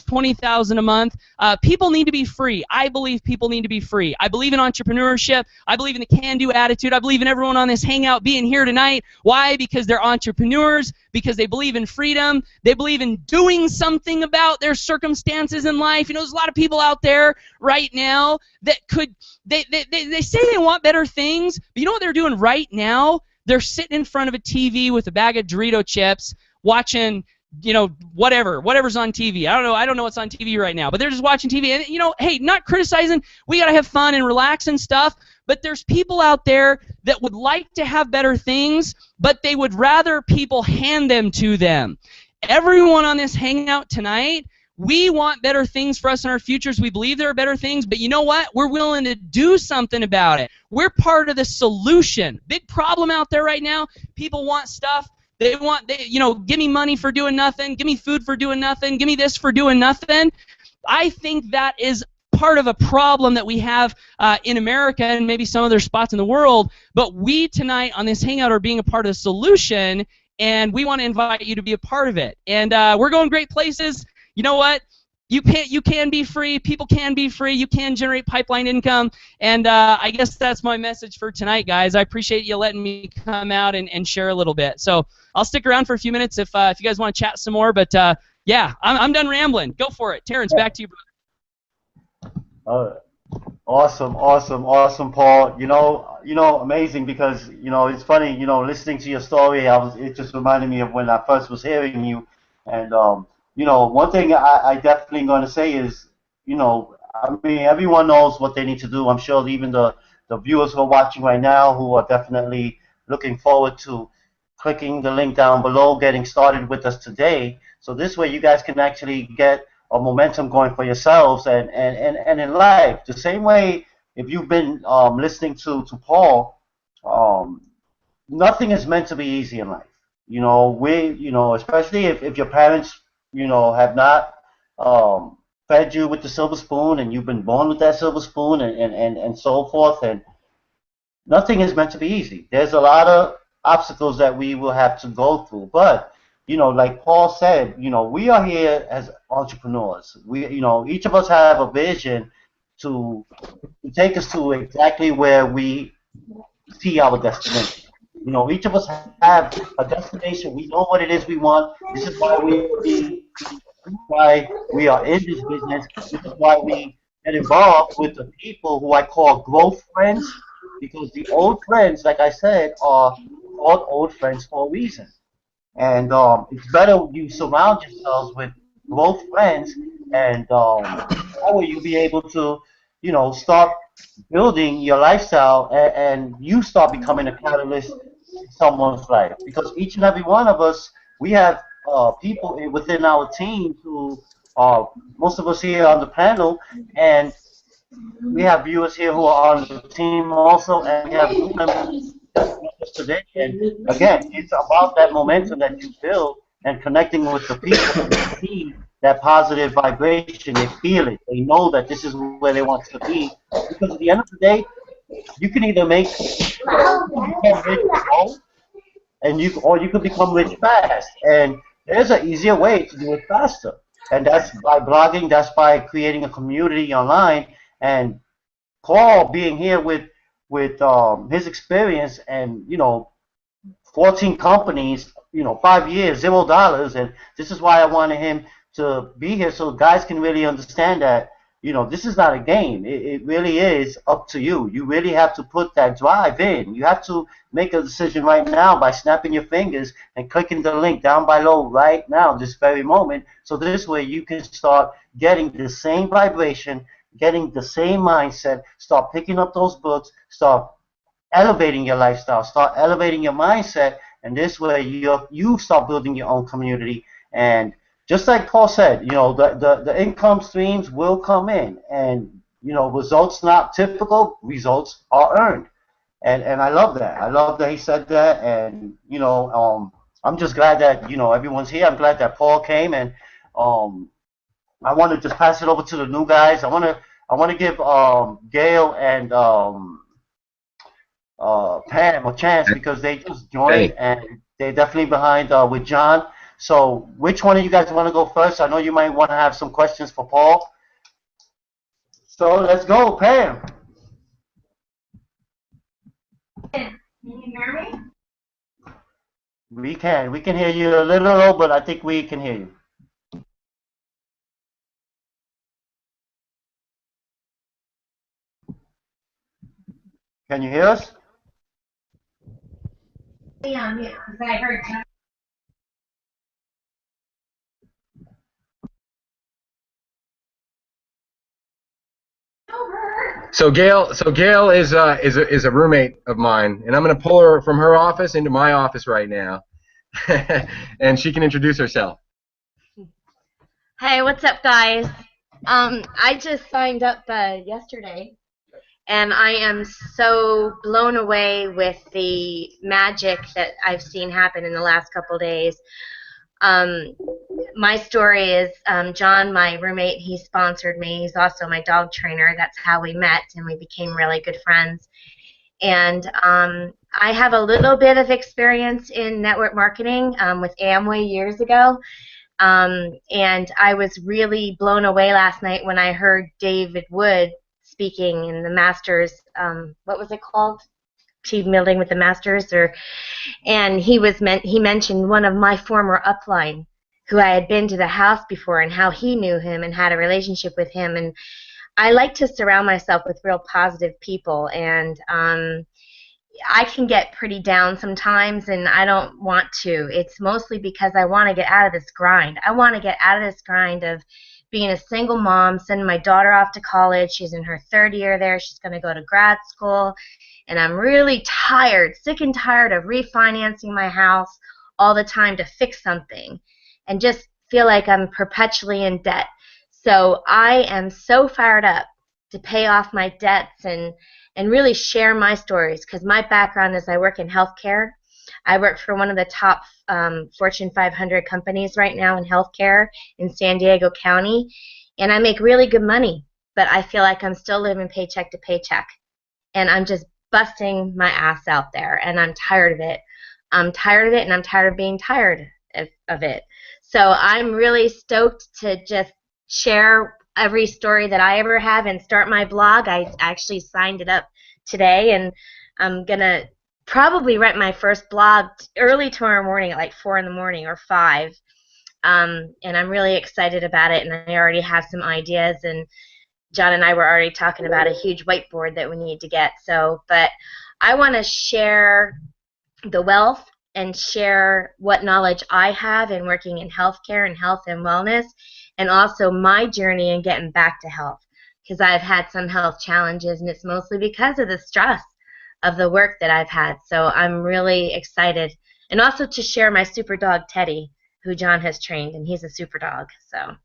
20,000 a month. People need to be free. I believe people need to be free. I believe in entrepreneurship. I believe in the can-do attitude. I believe in everyone on this Hangout being here tonight. Why? Because they're entrepreneurs, because they believe in freedom. They believe in doing something about their circumstances in life. There's a lot of people out there right now that could, they say they want better things, but you know what they're doing right now? They're sitting in front of a TV with a bag of Dorito chips, watching, whatever's on TV. I don't know what's on TV right now, but they're just watching TV. And, hey, not criticizing. We got to have fun and relax and stuff, but there's people out there that would like to have better things, but they would rather people hand them to them. Everyone on this Hangout tonight, We want better things for us in our futures. We believe there are better things, but you know what? We're willing to do something about it. We're part of the solution. Big problem out there right now. People want stuff. They give me money for doing nothing. Give me food for doing nothing. Give me this for doing nothing. I think that is part of a problem that we have in America and maybe some other spots in the world. But we tonight on this Hangout are being a part of the solution, and we want to invite you to be a part of it. And we're going great places. You know what? You can be free. People can be free. You can generate pipeline income. And I guess that's my message for tonight, guys. I appreciate you letting me come out and share a little bit. So I'll stick around for a few minutes if you guys want to chat some more. But yeah, I'm done rambling. Go for it. Terrence, back to you, brother. Awesome, Paul. Amazing because it's funny. Listening to your story, it just reminded me of when I first was hearing you, and one thing I definitely going to say is, I mean, everyone knows what they need to do. I'm sure even the viewers who are watching right now who are definitely looking forward to clicking the link down below, getting started with us today. So this way you guys can actually get a momentum going for yourselves and in life. The same way, if you've been listening to Paul, nothing is meant to be easy in life. Especially if your parents have not fed you with the silver spoon and you've been born with that silver spoon and so forth, and nothing is meant to be easy. There's a lot of obstacles that we will have to go through, but like Paul said, we are here as entrepreneurs. Each of us have a vision to take us to exactly where we see our destination. Each of us have a destination. We know what it is we want. This is why we are in this business. This is why we get involved with the people who I call growth friends, because the old friends, like I said, are called old friends for a reason. And it's better you surround yourselves with growth friends, and that way you'll be able to, start building your lifestyle, and you start becoming a catalyst in someone's life. Because each and every one of us, we have people within our team who are, most of us here on the panel, and we have viewers here who are on the team also, and we have group members today. And again, it's about that momentum that you build and connecting with the people who see that positive vibration. They feel it. They know that this is where they want to be. Because at the end of the day, you can either become rich slow, or you can become rich fast. And there's an easier way to do it faster. And that's by blogging. That's by creating a community online. And Paul being here with his experience and 14 companies, 5 years, $0, and this is why I wanted him to be here so guys can really understand that this is not a game. It really is up to you. You really have to put that drive in. You have to make a decision right now by snapping your fingers and clicking the link down below right now, this very moment, so this way you can start getting the same vibration, getting the same mindset, start picking up those books, start elevating your lifestyle, start elevating your mindset, and this way you start building your own community. And just like Paul said, the income streams will come in, and results not typical, results are earned. And I love that. I love that he said that, and I'm just glad that everyone's here. I'm glad that Paul came, and I want to just pass it over to the new guys. I want to give Gail and Pam a chance because they just joined and they're definitely behind with John. So which one of you guys want to go first? I know you might want to have some questions for Paul. So let's go, Pam. Can you hear me? We can. We can hear you a little low, but I think we can hear you. Can you hear us? Yeah, because I heard. So Gail is a roommate of mine, and I'm going to pull her from her office into my office right now, and she can introduce herself. Hey, what's up, guys? I just signed up yesterday, and I am so blown away with the magic that I've seen happen in the last couple days. Um, my story is John, my roommate, he sponsored me. He's also my dog trainer. That's how we met, and we became really good friends. And I have a little bit of experience in network marketing with Amway years ago. And I was really blown away last night when I heard David Wood speaking in the Masters. What was it called? Team building with the Masters, and he mentioned one of my former upline, who I had been to the house before, and how he knew him and had a relationship with him. And I like to surround myself with real positive people, and I can get pretty down sometimes, and I don't want to. It's mostly because I want to get out of this grind. I want to get out of this grind of being a single mom, sending my daughter off to college. She's in her third year there. She's going to go to grad school. And I'm really tired, sick and tired of refinancing my house all the time to fix something, and just feel like I'm perpetually in debt. So I am so fired up to pay off my debts and really share my stories, because my background is I work in healthcare. I work for one of the top Fortune 500 companies right now in healthcare in San Diego County, and I make really good money, but I feel like I'm still living paycheck to paycheck, and I'm just busting my ass out there, and I'm tired of it. I'm tired of it, and I'm tired of being tired of it. So I'm really stoked to just share every story that I ever have and start my blog. I actually signed it up today, and I'm going to probably write my first blog early tomorrow morning at like 4 in the morning or 5. And I'm really excited about it, and I already have some ideas, and John and I were already talking about a huge whiteboard that we need to get. But I want to share the wealth and share what knowledge I have in working in healthcare and health and wellness, and also my journey in getting back to health, because I've had some health challenges, and it's mostly because of the stress of the work that I've had. So I'm really excited, and also to share my super dog Teddy, who John has trained, and he's a super dog. So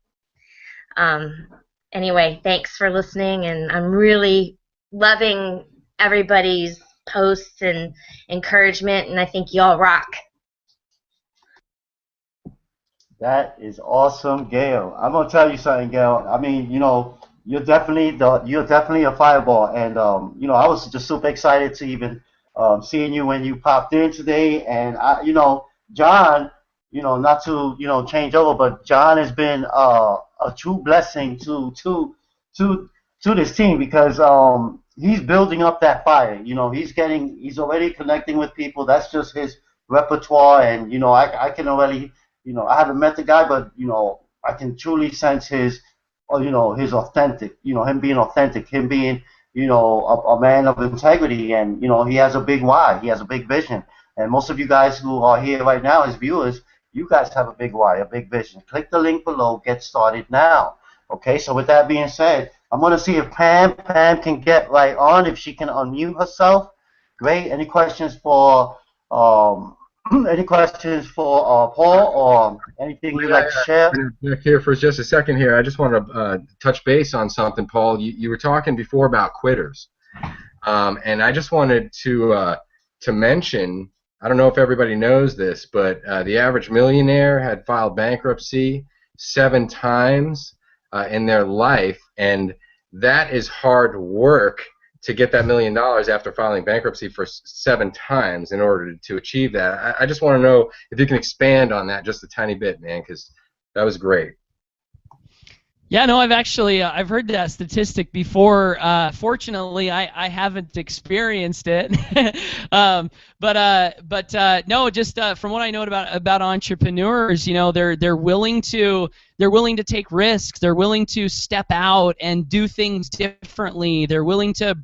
anyway, thanks for listening, and I'm really loving everybody's posts and encouragement, and I think y'all rock. That is awesome, Gail. I'm gonna tell you something, Gail. I mean, you're definitely a fireball, and I was just super excited to even seeing you when you popped in today, and John, not to change over, but John has been a true blessing to to this team, because he's building up that fire. He's already connecting with people. That's just his repertoire, and I can already I haven't met the guy, but I can truly sense his authentic, him being authentic, him being, a man of integrity, and he has a big why, he has a big vision, and most of you guys who are here right now as viewers, you guys have a big why, a big vision. Click the link below, get started now. Okay, so with that being said, I'm gonna see if Pam can get right on, if she can unmute herself. Great. Any questions for um, any questions for Paul, or anything you'd like to share? Back here for just a second here. I just want to touch base on something, Paul. You were talking before about quitters, and I just wanted to mention. I don't know if everybody knows this, but the average millionaire had filed bankruptcy 7 times in their life, and that is hard work to get that $1 million after filing bankruptcy for 7 times in order to achieve that. I just want to know if you can expand on that just a tiny bit, man, because that was great. Yeah, no, I've heard that statistic before. Fortunately, I haven't experienced it, but no, just from what I know about entrepreneurs, they're willing to take risks. They're willing to step out and do things differently. They're willing to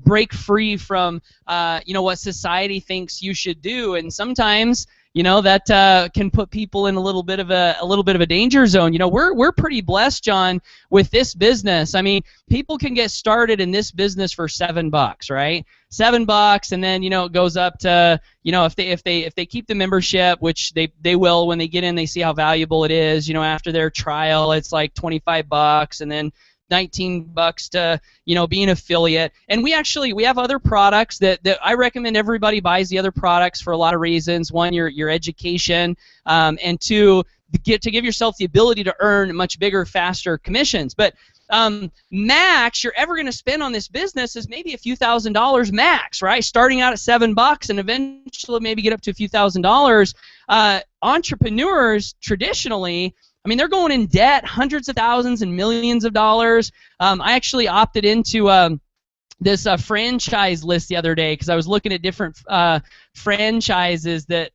break free from what society thinks you should do, and sometimes that can put people in a little bit of a danger zone. We're pretty blessed, John, with this business. I mean, people can get started in this business for $7, right? $7, and then it goes up to if they keep the membership, which they will when they get in, they see how valuable it is. After their trial, it's like $25, and then $19 to be an affiliate. And we have other products that I recommend everybody buys the other products for a lot of reasons. One, your education, and two, to give yourself the ability to earn much bigger, faster commissions. But max you're ever going to spend on this business is maybe a few $1,000s max, right? Starting out at $7 and eventually maybe get up to a few $1,000s. Entrepreneurs traditionally, I mean, they're going in debt, hundreds of thousands and millions of dollars. I actually opted into this franchise list the other day because I was looking at different franchises that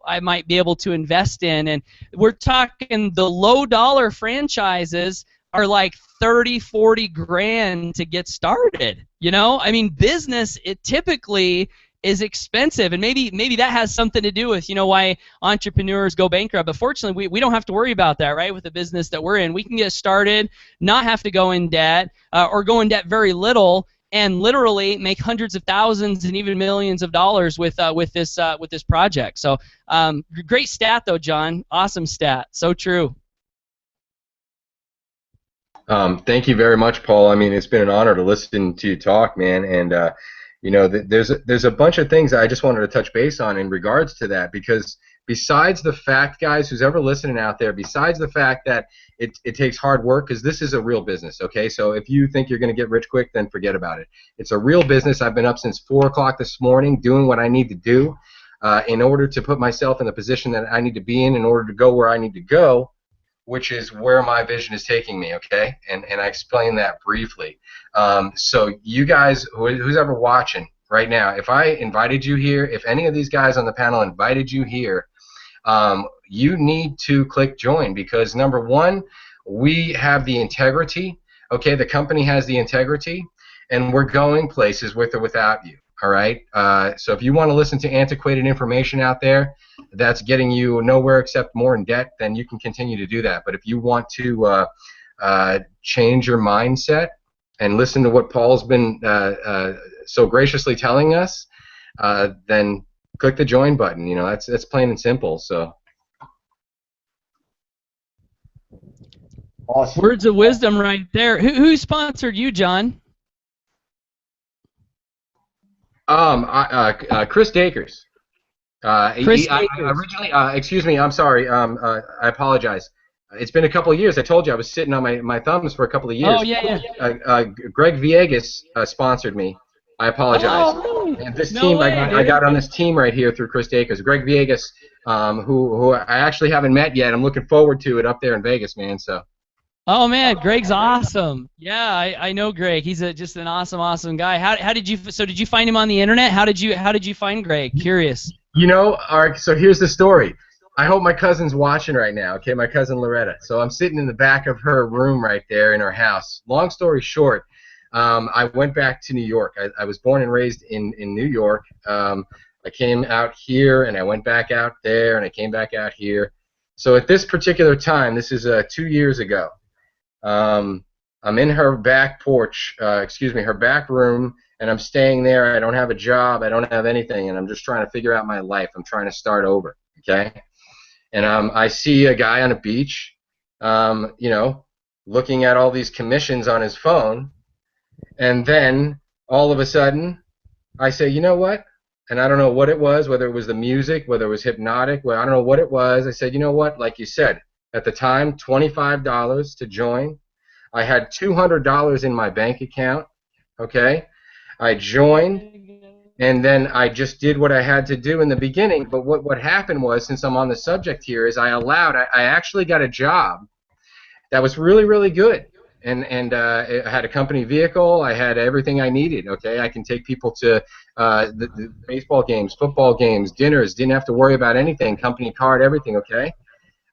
I might be able to invest in, and we're talking the low dollar franchises are like 30, 40 grand to get started. I mean, business, it typically is expensive, and maybe that has something to do with why entrepreneurs go bankrupt. But fortunately, we don't have to worry about that, right? With the business that we're in, we can get started, not have to go in debt, or go in debt very little, and literally make hundreds of thousands and even millions of dollars with this project. So great stat though, John. Awesome stat. So true. Thank you very much, Paul. I mean, it's been an honor to listen to you talk, man. And there's a bunch of things I just wanted to touch base on in regards to that, because besides the fact, guys, who's ever listening out there, besides the fact that it takes hard work, because this is a real business, okay? So if you think you're going to get rich quick, then forget about it. It's a real business. I've been up since 4 o'clock this morning doing what I need to do in order to put myself in the position that I need to be in order to go where I need to go, which is where my vision is taking me, okay? And I explained that briefly. So you guys, who's ever watching right now, if I invited you here, if any of these guys on the panel invited you here, you need to click join, because number one, we have the integrity, okay? The company has the integrity, and we're going places with or without you, all right? So if you want to listen to antiquated information out there that's getting you nowhere except more in debt, then you can continue to do that. But if you want to change your mindset and listen to what Paul's been so graciously telling us, then click the join button. That's plain and simple. So Awesome. Words of wisdom right there. Who sponsored you, John? Chris Dakers. Chris Dakers. Originally, excuse me, I'm sorry. I apologize. It's been a couple of years. I told you I was sitting on my thumbs for a couple of years. Oh, yeah. Greg Villegas sponsored me. I apologize. Oh, really? And this No team, way, I got on this team right here through Chris Dakers. Greg Villegas, who I actually haven't met yet. I'm looking forward to it up there in Vegas, man. So. Oh man, Greg's awesome. Yeah, I know Greg. He's just an awesome guy. How did you find him on the internet? How did you find Greg? Curious. All right, so here's the story. I hope my cousin's watching right now, okay, my cousin Loretta. So I'm sitting in the back of her room right there in her house. Long story short, I went back to New York. I was born and raised in New York. I came out here, and I went back out there, and I came back out here. So at this particular time, this is 2 years ago, I'm in her back porch, her back room, and I'm staying there. I don't have a job. I don't have anything, and I'm just trying to figure out my life. I'm trying to start over, okay? And I see a guy on a beach, looking at all these commissions on his phone, and then all of a sudden, I say, you know what? And I don't know what it was, whether it was the music, whether it was hypnotic, I don't know what it was. I said, you know what? Like you said, at the time, $25 to join. I had $200 in my bank account, okay? I joined, and then I just did what I had to do in the beginning. But what happened was, since I'm on the subject here, is I actually got a job that was really, really good. And I had a company vehicle. I had everything I needed, okay? I can take people to the baseball games, football games, dinners. Didn't have to worry about anything, company card, everything, okay?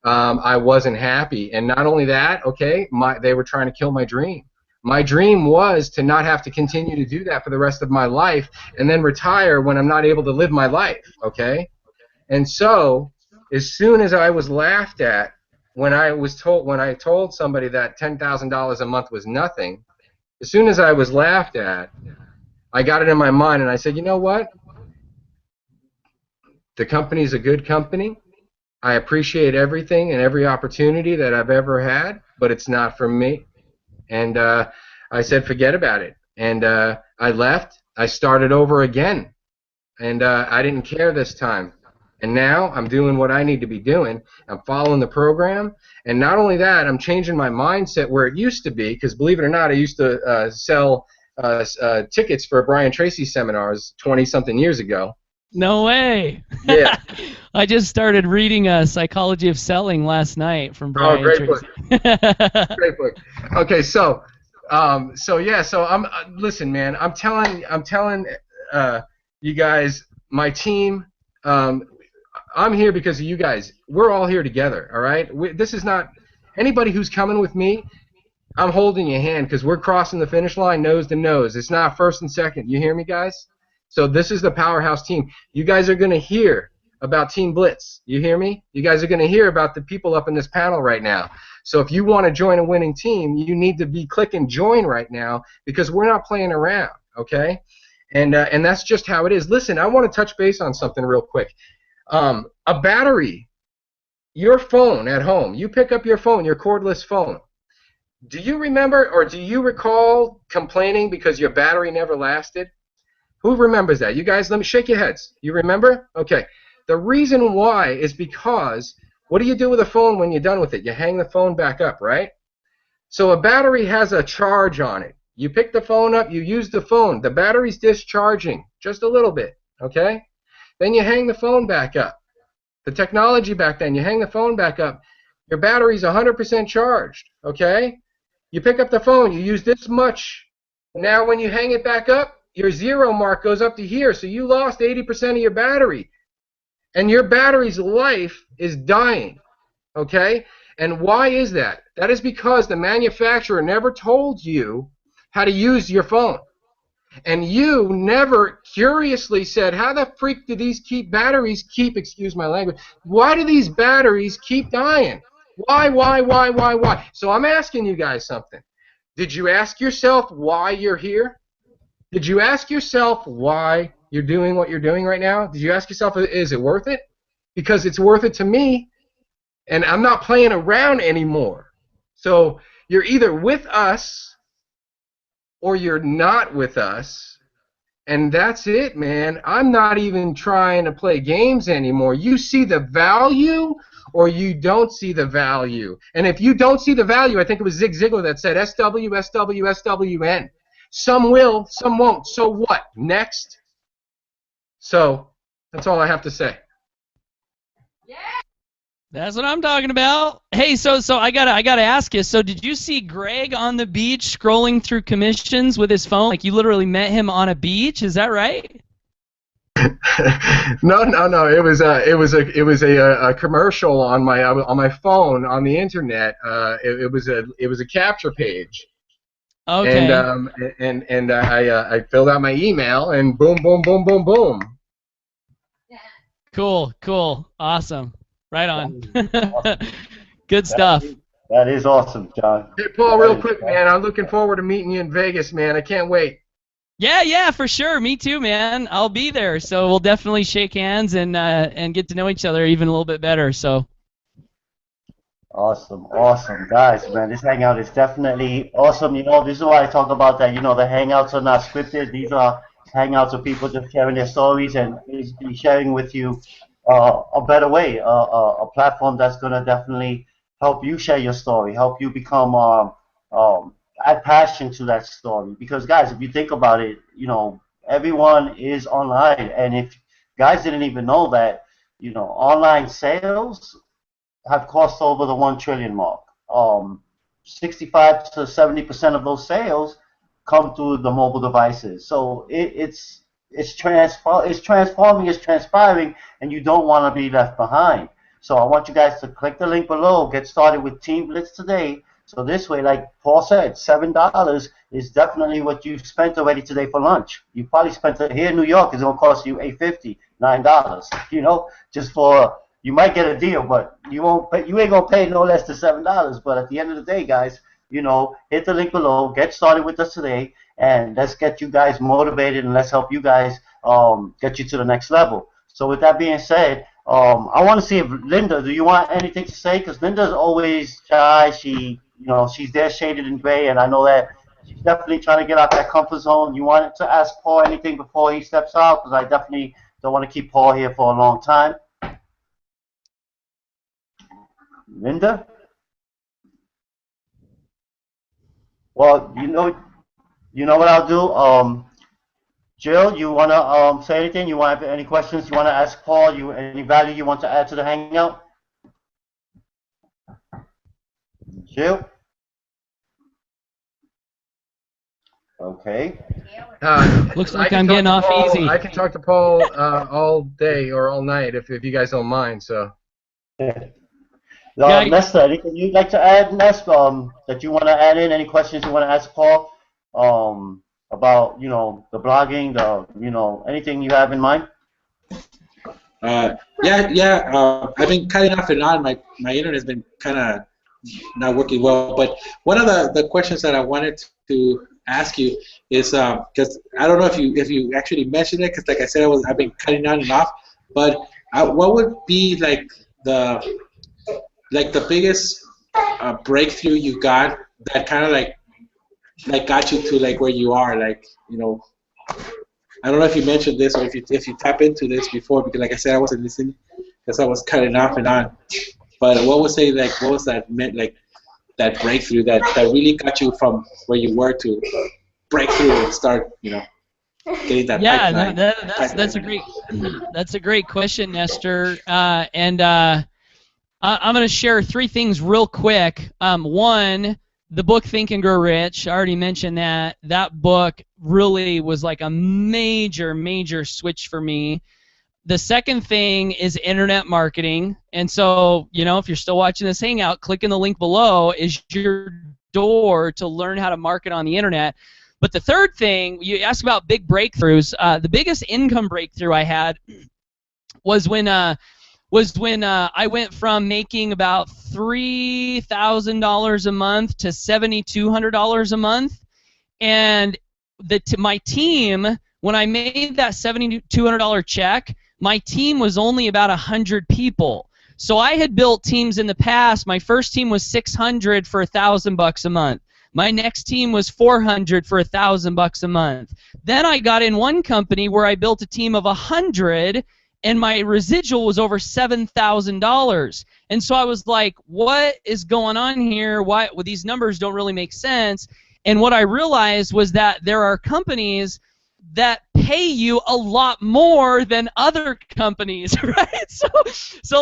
I wasn't happy. And not only that, okay, they were trying to kill my dream. My dream was to not have to continue to do that for the rest of my life and then retire when I'm not able to live my life, okay? And so, as soon as I was laughed at, when I told somebody that $10,000 a month was nothing, as soon as I was laughed at, I got it in my mind and I said, you know what? The company's a good company. I appreciate everything and every opportunity that I've ever had, but it's not for me. And I said, forget about it. And I left. I started over again. And I didn't care this time. And now I'm doing what I need to be doing. I'm following the program. And not only that, I'm changing my mindset where it used to be, because believe it or not, I used to sell tickets for Brian Tracy seminars 20-something years ago. No way. Yeah. I just started reading Psychology of Selling last night from Brian great Tracy. book. Great book. Okay, so I'm listen, man. I'm telling you guys, my team. I'm here because of you guys. We're all here together. All right. This is not anybody who's coming with me. I'm holding your hand because we're crossing the finish line nose to nose. It's not first and second. You hear me, guys? So this is the powerhouse team. You guys are going to hear about Team Blitz. You hear me? You guys are going to hear about the people up in this panel right now. So if you want to join a winning team, you need to be clicking join right now because we're not playing around, okay? And that's just how it is. Listen, I want to touch base on something real quick. A battery, your phone at home, you pick up your phone, your cordless phone. Do you remember or do you recall complaining because your battery never lasted? Who remembers that? You guys, let me shake your heads. You remember? Okay. The reason why is because what do you do with a phone when you're done with it? You hang the phone back up, right? So a battery has a charge on it. You pick the phone up, you use the phone. The battery's discharging just a little bit, okay? Then you hang the phone back up. The technology back then, you hang the phone back up. Your battery's 100% charged, okay? You pick up the phone, you use this much. Now when you hang it back up, your zero mark goes up to here, so you lost 80% of your battery. And your battery's life is dying, okay? And why is that? That is because the manufacturer never told you how to use your phone. And you never curiously said, how the freak do these batteries keep, excuse my language, why do these batteries keep dying? Why? So I'm asking you guys something. Did you ask yourself why you're here? Did you ask yourself why you're doing what you're doing right now? Did you ask yourself, is it worth it? Because it's worth it to me, and I'm not playing around anymore. So you're either with us or you're not with us, and that's it, man. I'm not even trying to play games anymore. You see the value or you don't see the value. And if you don't see the value, I think it was Zig Ziglar that said SW, SW, SWN. Some will, some won't. So what? Next? So that's all I have to say. That's what I'm talking about. Hey, so I gotta ask you. So did you see Greg on the beach scrolling through commissions with his phone? Like you literally met him on a beach? Is that right? No. It was a commercial on my phone on the internet. It was a capture page. Okay. And I filled out my email and boom. Cool. Awesome. Right on. Good stuff. That is awesome, John. Hey, Paul, real quick, man. I'm looking forward to meeting you in Vegas, man. I can't wait. Yeah, for sure. Me too, man. I'll be there, so we'll definitely shake hands and get to know each other even a little bit better. So. Awesome, guys, man. This hangout is definitely awesome. You know, this is why I talk about that. You know, the hangouts are not scripted. These are hangouts of people just sharing their stories and basically sharing with you a better way, a platform that's gonna definitely help you share your story, help you become add passion to that story. Because guys, if you think about it, you know, everyone is online, and if guys didn't even know that, you know, online sales have crossed over the 1 trillion mark. 65 to 70% of those sales come through the mobile devices. So it's transforming, it's transpiring, and you don't want to be left behind. So I want you guys to click the link below, get started with Team Blitz today. So this way, like Paul said, $7, is definitely what you spent already today for lunch. You probably spent it here in New York. It's gonna cost you $8.50, $9. You know, just for you might get a deal, but you won't. Pay, you ain't gonna pay no less than $7. But at the end of the day, guys, you know, hit the link below. Get started with us today, and let's get you guys motivated, and let's help you guys get you to the next level. So with that being said, I want to see if Linda, do you want anything to say? Because Linda's always shy. She, you know, she's there shaded in gray, and I know that she's definitely trying to get out that comfort zone. You wanted to ask Paul anything before he steps out? Because I definitely don't want to keep Paul here for a long time. Linda? Well, you know what I'll do. Jill, you wanna say anything? You want any questions? You wanna ask Paul? You any value you want to add to the hangout? Jill. Okay. Looks like I'm getting off easy. I can talk to Paul all day or all night if you guys don't mind. So. Nesta, anything you'd like to add, Nesta? That you want to add in? Any questions you want to ask Paul? About, you know, the blogging, you know, anything you have in mind? I've been cutting off and on. My internet has been kind of not working well. But one of the questions that I wanted to ask you is because I don't know if you actually mentioned it, because like I said, I've been cutting on and off. But what would be like the biggest breakthrough you got that kind of like got you to like where you are, like, you know, I don't know if you mentioned this or if you tap into this before, because like I said, I wasn't listening because I was cutting off and on. But what was that meant, like that breakthrough that really got you from where you were to break through and start, you know, getting that pipeline? That's a great question, Nestor. I'm going to share three things real quick. One, the book Think and Grow Rich, I already mentioned that. That book really was like a major switch for me. The second thing is internet marketing. And so, you know, if you're still watching this hangout, clicking the link below is your door to learn how to market on the internet. But the third thing, you asked about big breakthroughs. The biggest income breakthrough I had was when I went from making about $3,000 a month to $7,200 a month, and my team, when I made that $7,200 check, my team was only about 100 people. So I had built teams in the past. My first team was 600 for $1,000 a month. My next team was 400 for $1,000 a month. Then I got in one company where I built a team of 100. And my residual was over $7,000. And so I was like, what is going on here? Why? Well, these numbers don't really make sense. And what I realized was that there are companies that pay you a lot more than other companies, right? So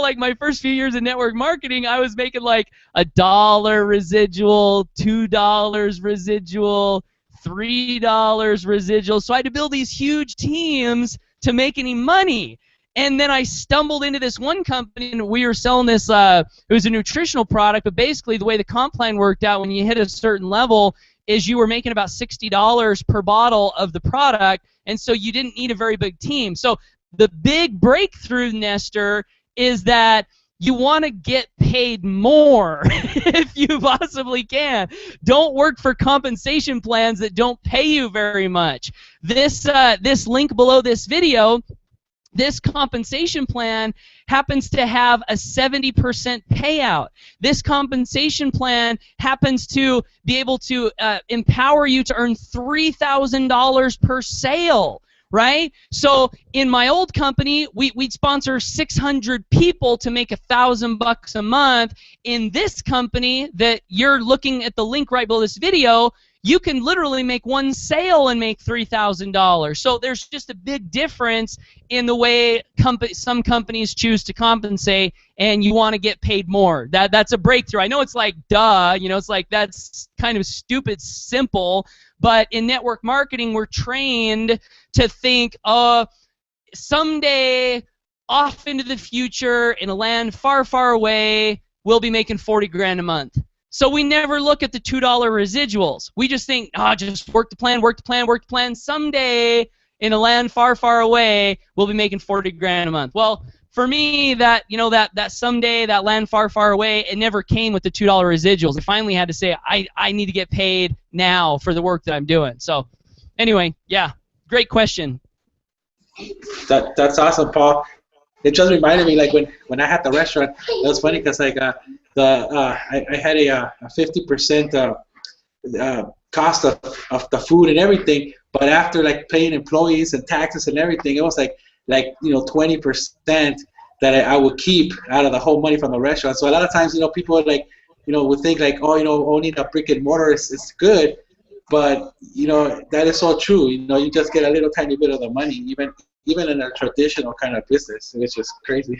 like my first few years in network marketing, I was making like $1 residual, $2 residual, $3 residual. So I had to build these huge teams to make any money. And then I stumbled into this one company, and we were selling this, it was a nutritional product, but basically the way the comp plan worked out when you hit a certain level is you were making about $60 per bottle of the product, and so you didn't need a very big team. So the big breakthrough, Nestor, is that you want to get paid more if you possibly can. Don't work for compensation plans that don't pay you very much. This link below this video, this compensation plan happens to have a 70% payout. This compensation plan happens to be able to empower you to earn $3,000 per sale, right? So in my old company, we'd sponsor 600 people to make $1,000 a month. In this company that you're looking at the link right below this video, you can literally make one sale and make $3,000. So there's just a big difference in the way some companies choose to compensate, and you want to get paid more. That's a breakthrough. I know it's like, duh, you know, it's like that's kind of stupid simple, but in network marketing, we're trained to think, someday off into the future in a land far, far away, we'll be making 40 grand a month. So we never look at the $2 residuals. We just think, just work the plan, work the plan, work the plan. Someday, in a land far, far away, we'll be making 40 grand a month. Well, for me, that someday, that land far, far away, it never came with the $2 residuals. I finally had to say, I need to get paid now for the work that I'm doing. So, anyway, yeah, great question. That's awesome, Paul. It just reminded me, like when I had the restaurant, it was funny because like I had a 50% cost of the food and everything, but after like paying employees and taxes and everything, it was like 20% that I would keep out of the whole money from the restaurant. So a lot of times, people would would think like, owning a brick and mortar is good, but that is so true. You just get a little tiny bit of the money, even in a traditional kind of business, which is crazy.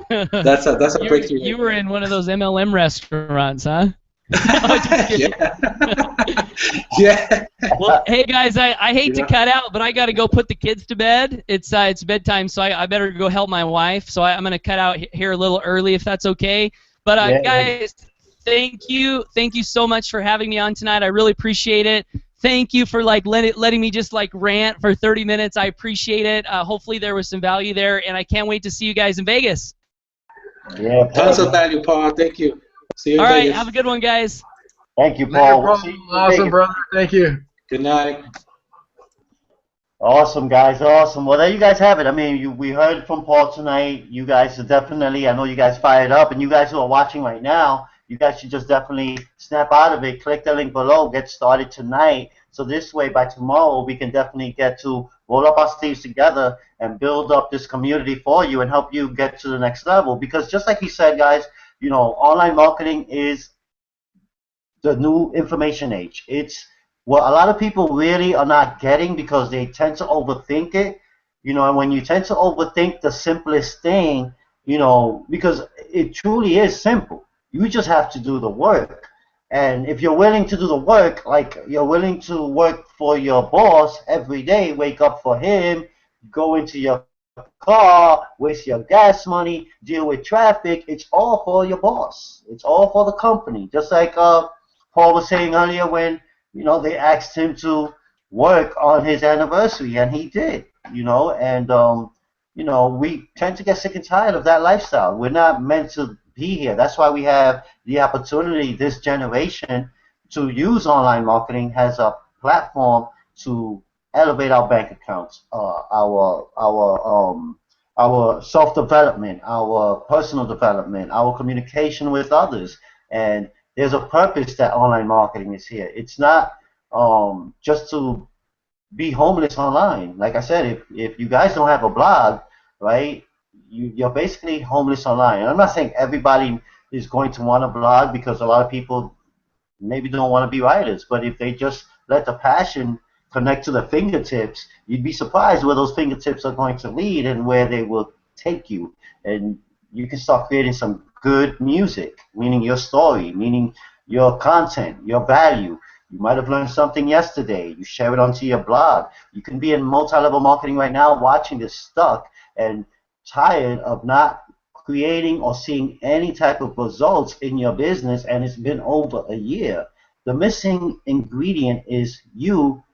That's a breakthrough. You were in one of those MLM restaurants, huh? Yeah. Well, hey guys, I hate to cut out, but I got to go put the kids to bed. It's bedtime, so I better go help my wife. So I'm going to cut out here a little early if that's okay. But guys, thank you so much for having me on tonight. I really appreciate it. Thank you for letting me just rant for 30 minutes. I appreciate it. Hopefully there was some value there, and I can't wait to see you guys in Vegas. Yeah, tons of value, Paul. Thank you. See you in All right, Vegas. have a good one, guys. Thank you, Paul. Later, awesome, brother. Thank you. Good night. Awesome, guys. Awesome. Well, there you guys have it. I mean, we heard from Paul tonight. You guys are definitely, I know you guys fired up, and you guys who are watching right now, you guys should just definitely snap out of it. Click the link below. Get started tonight. So this way, by tomorrow, we can definitely get to roll up our sleeves together and build up this community for you and help you get to the next level. Because just like he said, guys, online marketing is the new information age. It's what a lot of people really are not getting because they tend to overthink it. And when you tend to overthink the simplest thing, because it truly is simple. You just have to do the work. And if you're willing to do the work, like you're willing to work for your boss every day, wake up for him, go into your car, waste your gas money, deal with traffic, it's all for your boss. It's all for the company. Just like Paul was saying earlier when, they asked him to work on his anniversary, and he did, and, we tend to get sick and tired of that lifestyle. We're not meant to be here. That's why we have the opportunity, this generation, to use online marketing as a platform to elevate our bank accounts, our self-development, our personal development, our communication with others. And there's a purpose that online marketing is here. It's not just to be homeless online. Like I said, if you guys don't have a blog, right, you're basically homeless online. And I'm not saying everybody is going to want a blog, because a lot of people maybe don't want to be writers, but if they just let the passion connect to their fingertips, you'd be surprised where those fingertips are going to lead and where they will take you. And you can start creating some good music, meaning your story, meaning your content, your value. You might have learned something yesterday. You share it onto your blog. You can be in multi-level marketing right now watching this stuck and tired of not creating or seeing any type of results in your business, and it's been over a year. The missing ingredient is you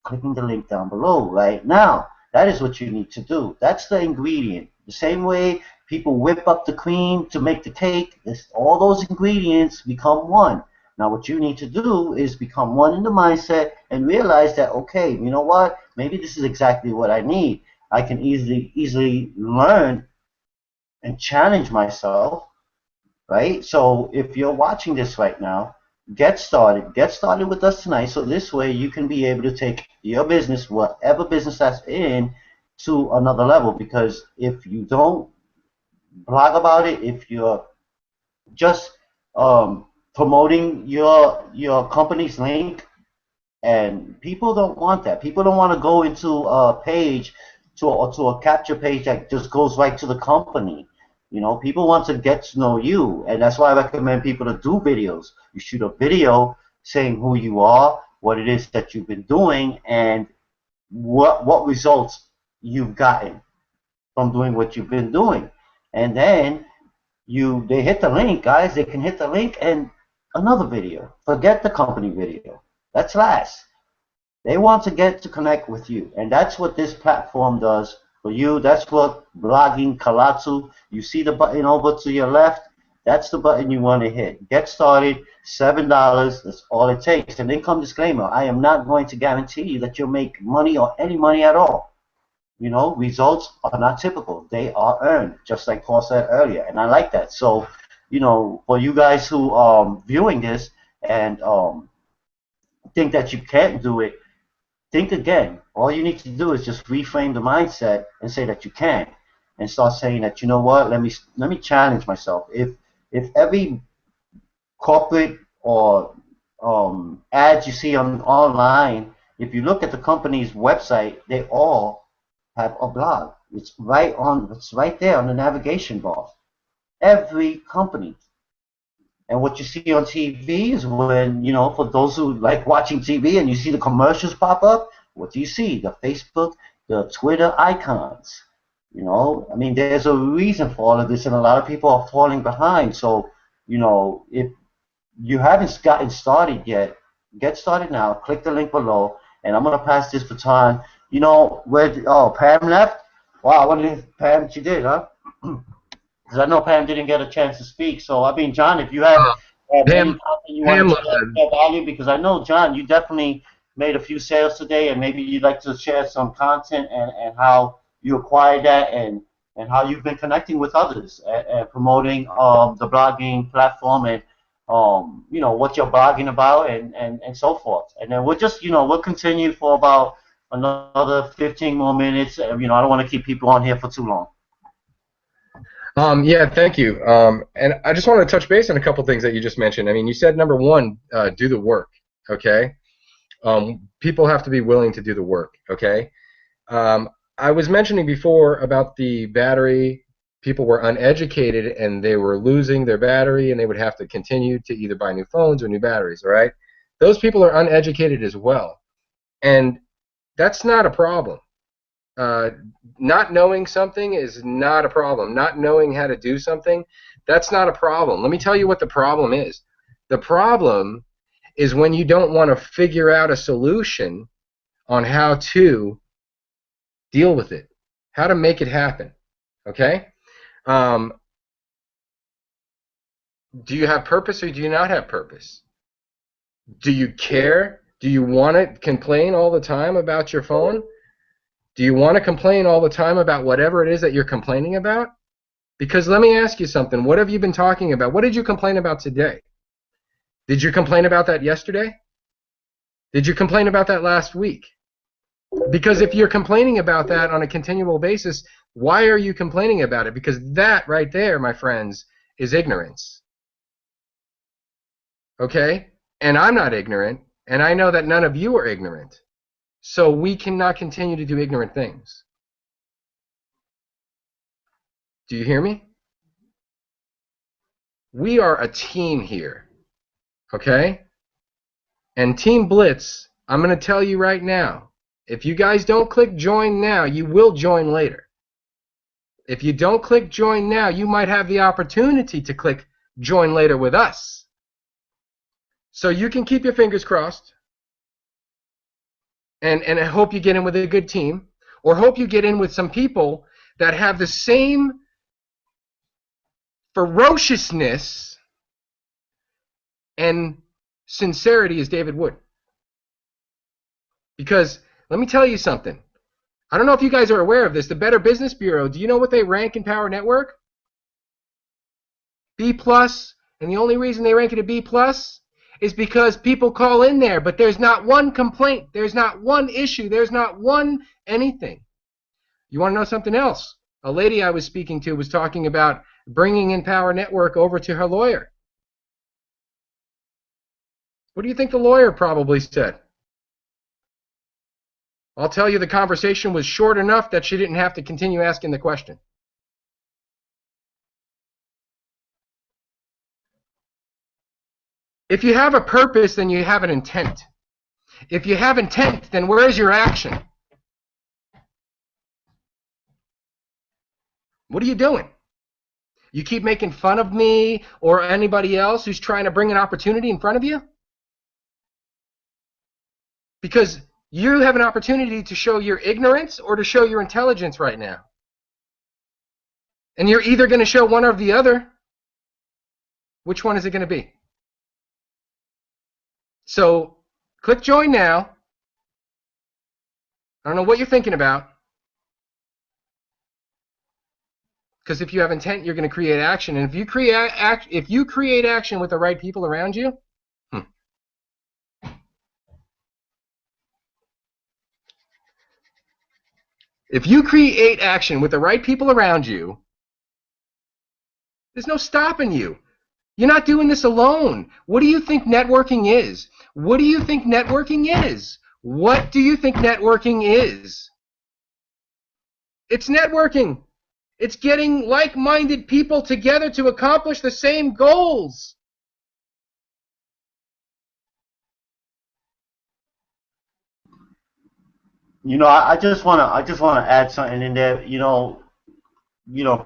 clicking the link down below right now. That is what you need to do. That's the ingredient. The same way people whip up the cream to make the cake, all those ingredients become one. Now what you need to do is become one in the mindset and realize that, okay, you know what? Maybe this is exactly what I need. I can easily learn and challenge myself, right? So if you're watching this right now, get started with us tonight, so this way you can be able to take your business, whatever business that's in, to another level. Because if you don't blog about it, if you're just promoting your company's link, and people don't want that. People don't want to go into a page to a capture page that just goes right to the company. People want to get to know you, and that's why I recommend people to do videos. You shoot a video saying who you are, what it is that you've been doing, and what results you've gotten from doing what you've been doing. And then they hit the link, guys. They can hit the link and another video. Forget the company video. That's last. They want to get to connect with you, and that's what this platform does for you. That's what blogging Kalatsu. You see the button over to your left. That's the button you want to hit. Get started. $7. That's all it takes. An income disclaimer: I am not going to guarantee you that you'll make money or any money at all. You know, results are not typical. They are earned, just like Paul said earlier, and I like that. So, you know, for you guys who are viewing this and think that you can't do it, think again. All you need to do is just reframe the mindset and say that you can, and start saying that, you know what, let me challenge myself. If every corporate or ads you see on online, if you look at the company's website, they all have a blog. It's right there on the navigation bar. Every company. And what you see on TV is when, you know, for those who like watching TV and you see the commercials pop up, what do you see? The Facebook, the Twitter icons. You know, I mean, there's a reason for all of this, and a lot of people are falling behind. So, you know, if you haven't gotten started yet, get started now. Click the link below, and I'm going to pass this baton. You know, Pam left? Wow, I wonder if Pam, she did, huh? Because I know Pam didn't get a chance to speak. So, I mean, John, if you have any Pam, content you want Pam to listen. share value, because I know, John, you definitely made a few sales today, and maybe you'd like to share some content and how you acquired that and how you've been connecting with others and promoting the blogging platform and you know, what you're blogging about and so forth. And then we'll just, you know, we'll continue for about another 15 more minutes. You know, I don't want to keep people on here for too long. Yeah, thank you. And I just wanted to touch base on a couple things that you just mentioned. I mean, you said number one, do the work. Okay. People have to be willing to do the work. Okay. I was mentioning before about the battery. People were uneducated and they were losing their battery, and they would have to continue to either buy new phones or new batteries. All right. Those people are uneducated as well, and that's not a problem. Not knowing something is not a problem. Not knowing how to do something, that's not a problem. Let me tell you what the problem is. The problem is when you don't want to figure out a solution on how to deal with it, how to make it happen. Okay? Do you have purpose or do you not have purpose? Do you care? Do you want to complain all the time about your phone? Do you want to complain all the time about whatever it is that you're complaining about? Because let me ask you something. What have you been talking about? What did you complain about today? Did you complain about that yesterday? Did you complain about that last week? Because if you're complaining about that on a continual basis, why are you complaining about it? Because that right there, my friends, is ignorance. Okay? And I'm not ignorant, and I know that none of you are ignorant. So we cannot continue to do ignorant things. Do you hear me? We are a team here, okay? And Team Blitz, I'm going to tell you right now, if you guys don't click join now, you will join later. If you don't click join now, you might have the opportunity to click join later with us. So you can keep your fingers crossed. And I hope you get in with a good team, or hope you get in with some people that have the same ferociousness and sincerity as David Wood. Because let me tell you something. I don't know if you guys are aware of this. The Better Business Bureau, do you know what they rank in Power Network? B+, and the only reason they rank it a B+ is because people call in there, but there's not one complaint, there's not one issue, there's not one anything. You want to know something else? A lady I was speaking to was talking about bringing in Power Network over to her lawyer. What do you think the lawyer probably said? I'll tell you, the conversation was short enough that she didn't have to continue asking the question. If you have a purpose, then you have an intent. If you have intent, then where's your action? What are you doing? You keep making fun of me or anybody else who's trying to bring an opportunity in front of you? Because you have an opportunity to show your ignorance or to show your intelligence right now. And you're either going to show one or the other. Which one is it going to be? So click join now. I don't know what you're thinking about. Because if you have intent, you're going to create action. And if you create action with the right people around you, if you create action with the right people around you, there's no stopping you. You're not doing this alone. What do you think networking is? What do you think networking is? What do you think networking is? It's networking. It's getting like-minded people together to accomplish the same goals. You know, I just wanna add something in there.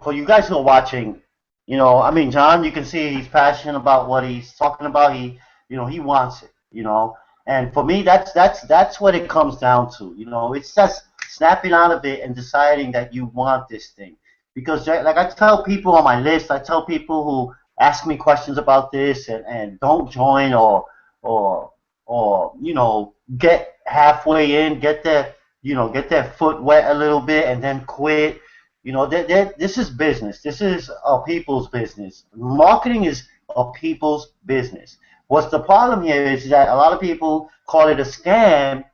For you guys who are watching, I mean, John, you can see he's passionate about what he's talking about. He wants it. And for me, that's what it comes down to. It's just snapping out of it and deciding that you want this thing. Because like I tell people on my list, I tell people who ask me questions about this and don't join or get halfway in, get their foot wet a little bit and then quit. This is business. This is a people's business. Marketing is a people's business. What's the problem here is that a lot of people call it a scam,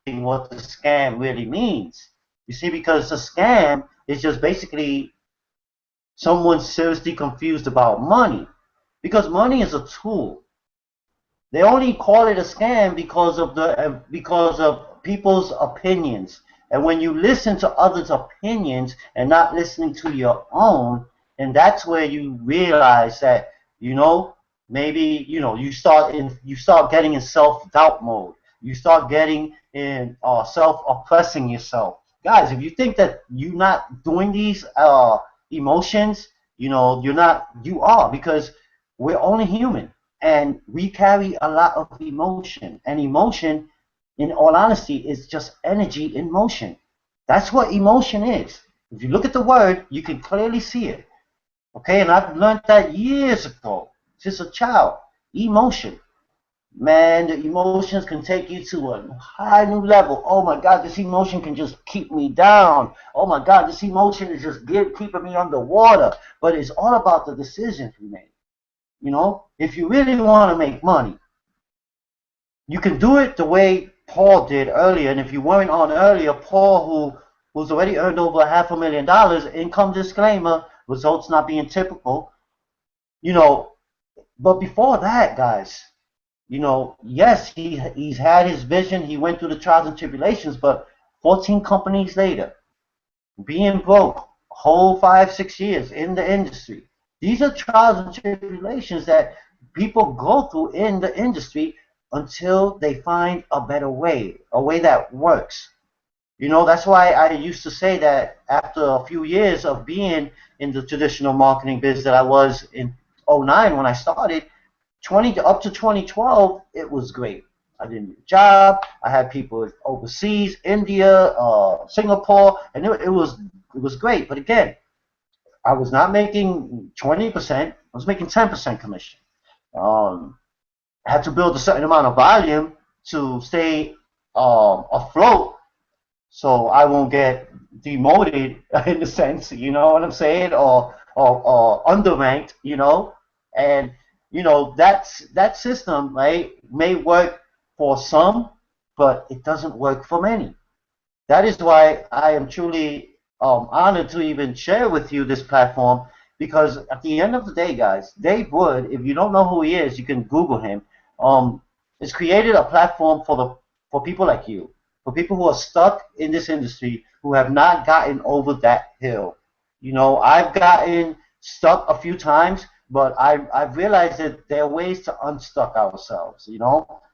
what the scam really means. You see, because a scam is just basically someone seriously confused about money. Because money is a tool. They only call it a scam because of people's opinions. And when you listen to others' opinions and not listening to your own, and that's where you realize that, maybe, you start getting in self-doubt mode. You start getting in self-oppressing yourself. Guys, if you think that you're not doing these emotions, you are, because we're only human. And we carry a lot of emotion. And emotion, in all honesty, is just energy in motion. That's what emotion is. If you look at the word, you can clearly see it. Okay, and I've learned that years ago, since a child. Emotion. Man, the emotions can take you to a high new level. Oh my God, this emotion can just keep me down. Oh my God, this emotion is just keeping me underwater. But it's all about the decisions we make. If you really want to make money, you can do it the way Paul did earlier. And if you weren't on earlier, Paul, who's already earned over $500,000, income disclaimer, results not being typical. But before that, guys, yes, he's had his vision. He went through the trials and tribulations, but 14 companies later, being broke, whole 5-6 years in the industry. These are trials and tribulations that people go through in the industry until they find a better way, a way that works. That's why I used to say that after a few years of being in the traditional marketing business that I was in 2009 when I started, up to 2012, it was great. I did a job. I had people overseas, India, Singapore, and it was great. But again, I was not making 20%. I was making 10% commission. I had to build a certain amount of volume to stay afloat, so I won't get demoted in a sense. You know what I'm saying? Or underranked. And that system, right, may work for some, but it doesn't work for many. That is why I am truly honored to even share with you this platform, because at the end of the day, guys, Dave Wood, if you don't know who he is, you can Google him. Has created a platform for people like you, for people who are stuck in this industry, who have not gotten over that hill. I've gotten stuck a few times, but I've realized that there are ways to unstuck ourselves.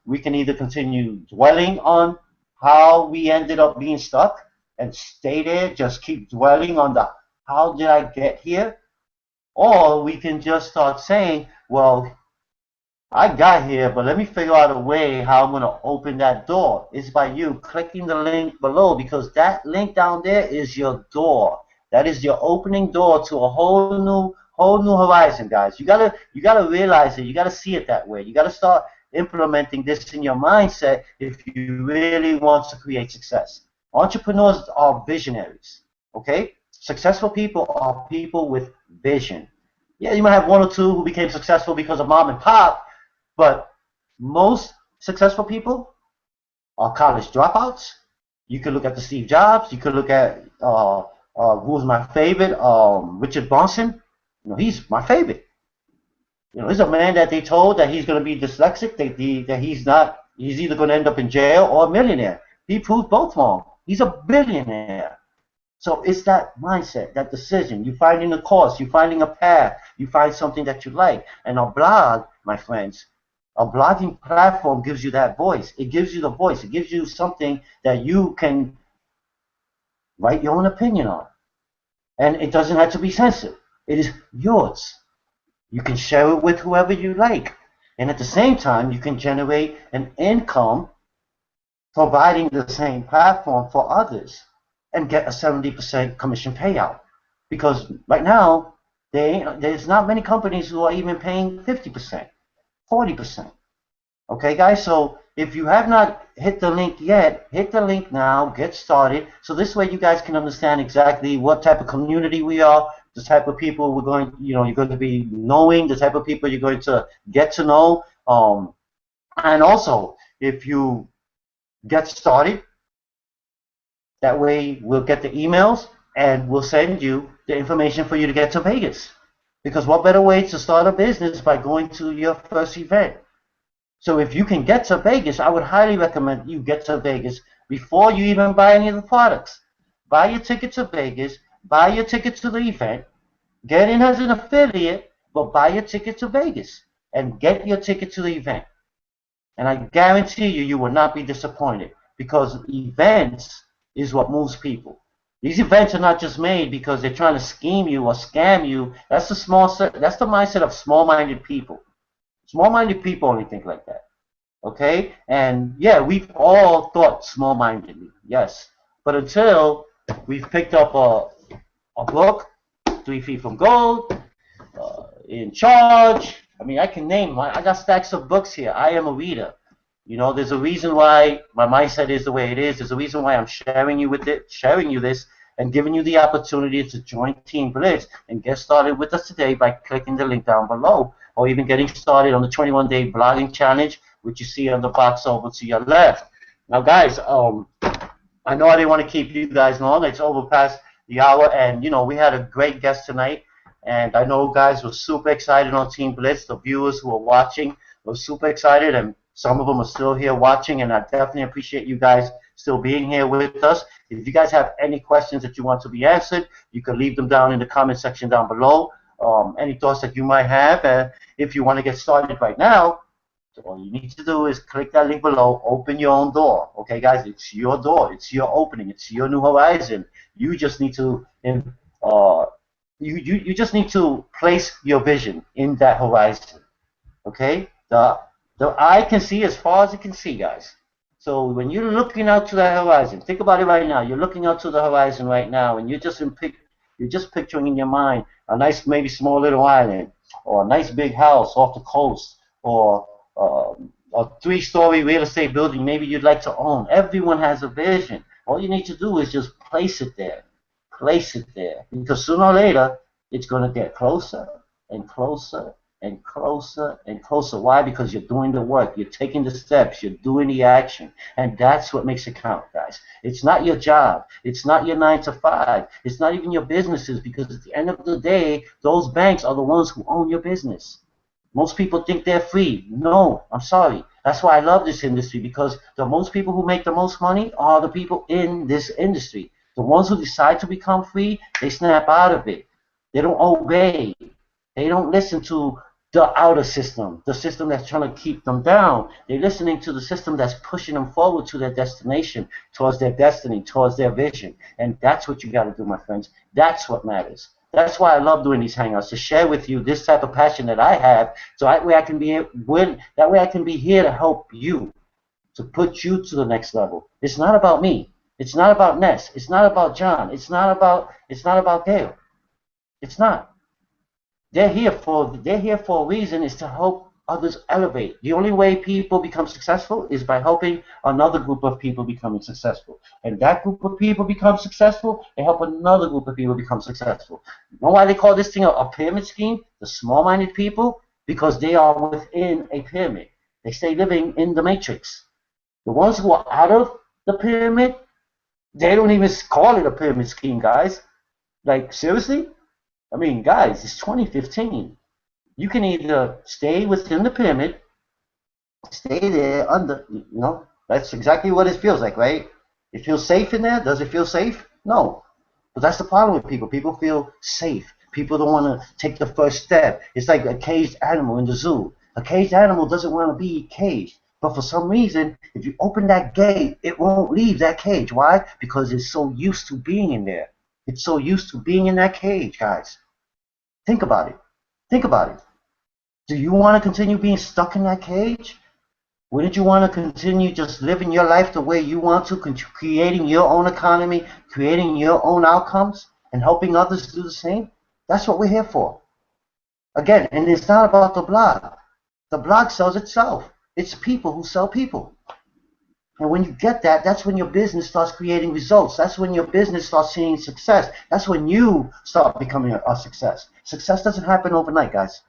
We can either continue dwelling on how we ended up being stuck and stay there, just keep dwelling on how did I get here, Or we can just start saying, well, I got here, but let me figure out a way how I'm going to open that door. It's by you clicking the link below, because that link down there is your door. That is your opening door to a whole new horizon, guys. You gotta realize it. You gotta see it that way. You gotta start implementing this in your mindset if you really want to create success. Entrepreneurs are visionaries. Okay? Successful people are people with vision. Yeah, you might have one or two who became successful because of mom and pop, but most successful people are college dropouts. You could look at the Steve Jobs. You could look at who was my favorite, Richard Branson. You know, he's my favorite. You know, he's a man that they told that he's going to be dyslexic, that he's not. He's either going to end up in jail or a millionaire. He proved both wrong. He's a billionaire. So it's that mindset, that decision. You're finding a course, you're finding a path, you find something that you like. And a blog, my friends, a blogging platform gives you that voice. It gives you the voice. It gives you something that you can write your own opinion on. And it doesn't have to be censored. It is yours. You can share it with whoever you like. And at the same time, you can generate an income providing the same platform for others and get a 70% commission payout. Because right now, there's not many companies who are even paying 50%, 40%. Okay, guys, so if you have not hit the link yet, hit the link now, get started. So this way you guys can understand exactly what type of community we are, the type of people we're going, you're going to be knowing, the type of people you're going to get to know. And also, if you get started, that way we'll get the emails and we'll send you the information for you to get to Vegas. Because what better way to start a business by going to your first event? So if you can get to Vegas, I would highly recommend you get to Vegas before you even buy any of the products. Buy your ticket to Vegas, buy your ticket to the event, get in as an affiliate, but buy your ticket to Vegas and get your ticket to the event. And I guarantee you, you will not be disappointed, because events is what moves people. These events are not just made because they're trying to scheme you or scam you. That's the mindset of small-minded people. Small-minded people only think like that. Okay? And yeah, we've all thought small-mindedly, yes. But until we've picked up a book, 3 Feet from Gold, In Charge. I mean, I can name, I got stacks of books here. I am a reader. You know, there's a reason why my mindset is the way it is. There's a reason why I'm sharing you this, and giving you the opportunity to join Team Blitz and get started with us today by clicking the link down below, or even getting started on the 21-day blogging challenge, which you see on the box over to your left. Now, guys, I know I didn't want to keep you guys long. It's over past the hour, and we had a great guest tonight, and I know guys were super excited on Team Blitz. The viewers who are watching were super excited, and some of them are still here watching, and I definitely appreciate you guys still being here with us. If you guys have any questions that you want to be answered, you can leave them down in the comment section down below. Any thoughts that you might have, if you want to get started right now, all you need to do is click that link below, open your own door. Okay, guys, it's your door, it's your opening, it's your new horizon. You just need to you just need to place your vision in that horizon. Okay, the eye can see as far as it can see, guys. So when you're looking out to that horizon, think about it right now. You're looking out to the horizon right now, and you're just picturing in your mind a nice, maybe small little island, or a nice big house off the coast, or a 3-story real estate building maybe you'd like to own. Everyone has a vision. All you need to do is just place it there. Place it there. Because sooner or later, it's going to get closer and closer and closer and closer. Why? Because you're doing the work. You're taking the steps. You're doing the action. And that's what makes it count, guys. It's not your job. It's not your 9 to 5. It's not even your businesses, because at the end of the day, those banks are the ones who own your business. Most people think they're free. No, I'm sorry. That's why I love this industry, because the most people who make the most money are the people in this industry. The ones who decide to become free, they snap out of it. They don't obey. They don't listen to the outer system, the system that's trying to keep them down. They're listening to the system that's pushing them forward to their destination, towards their destiny, towards their vision. And that's what you got to do, my friends. That's what matters. That's why I love doing these hangouts, to share with you this type of passion that I have, so that way I can be here to help you, to put you to the next level. It's not about me. It's not about Ness. It's not about John. It's not about Gail. It's not. They're here for a reason, is to help others elevate. The only way people become successful is by helping another group of people becoming successful. And that group of people become successful, they help another group of people become successful. You know why they call this thing a pyramid scheme? The small-minded people? Because they are within a pyramid. They stay living in the matrix. The ones who are out of the pyramid, they don't even call it a pyramid scheme, guys. Like, seriously? I mean, guys, it's 2015. You can either stay within the pyramid, stay there under, that's exactly what it feels like, right? It feels safe in there. Does it feel safe? No. But that's the problem with people. People feel safe. People don't want to take the first step. It's like a caged animal in the zoo. A caged animal doesn't want to be caged. But for some reason, if you open that gate, it won't leave that cage. Why? Because it's so used to being in there. It's so used to being in that cage, guys. Think about it. Think about it. Do you want to continue being stuck in that cage? Wouldn't you want to continue just living your life the way you want to, creating your own economy, creating your own outcomes, and helping others do the same? That's what we're here for. Again, and it's not about the blog. The blog sells itself. It's people who sell people. And when you get that, that's when your business starts creating results. That's when your business starts seeing success. That's when you start becoming a success. Success doesn't happen overnight, guys.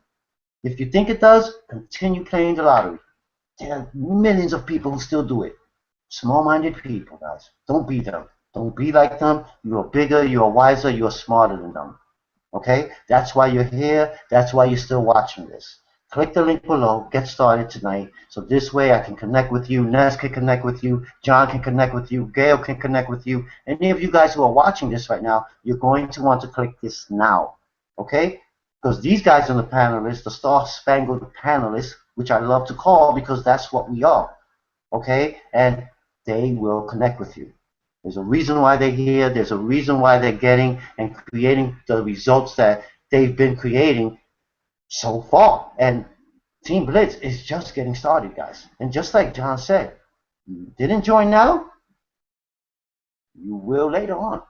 If you think it does, continue playing the lottery. There are millions of people who still do it. Small-minded people, guys. Don't be them. Don't be like them. You are bigger, you are wiser, you are smarter than them. Okay? That's why you're here. That's why you're still watching this. Click the link below. Get started tonight. So this way I can connect with you. Ness can connect with you. John can connect with you. Gail can connect with you. Any of you guys who are watching this right now, you're going to want to click this now. Okay? Because these guys are the panelists, the star-spangled panelists, which I love to call because that's what we are. Okay? And they will connect with you. There's a reason why they're here. There's a reason why they're getting and creating the results that they've been creating so far. And Team Blitz is just getting started, guys. And just like John said, you didn't join now, you will later on.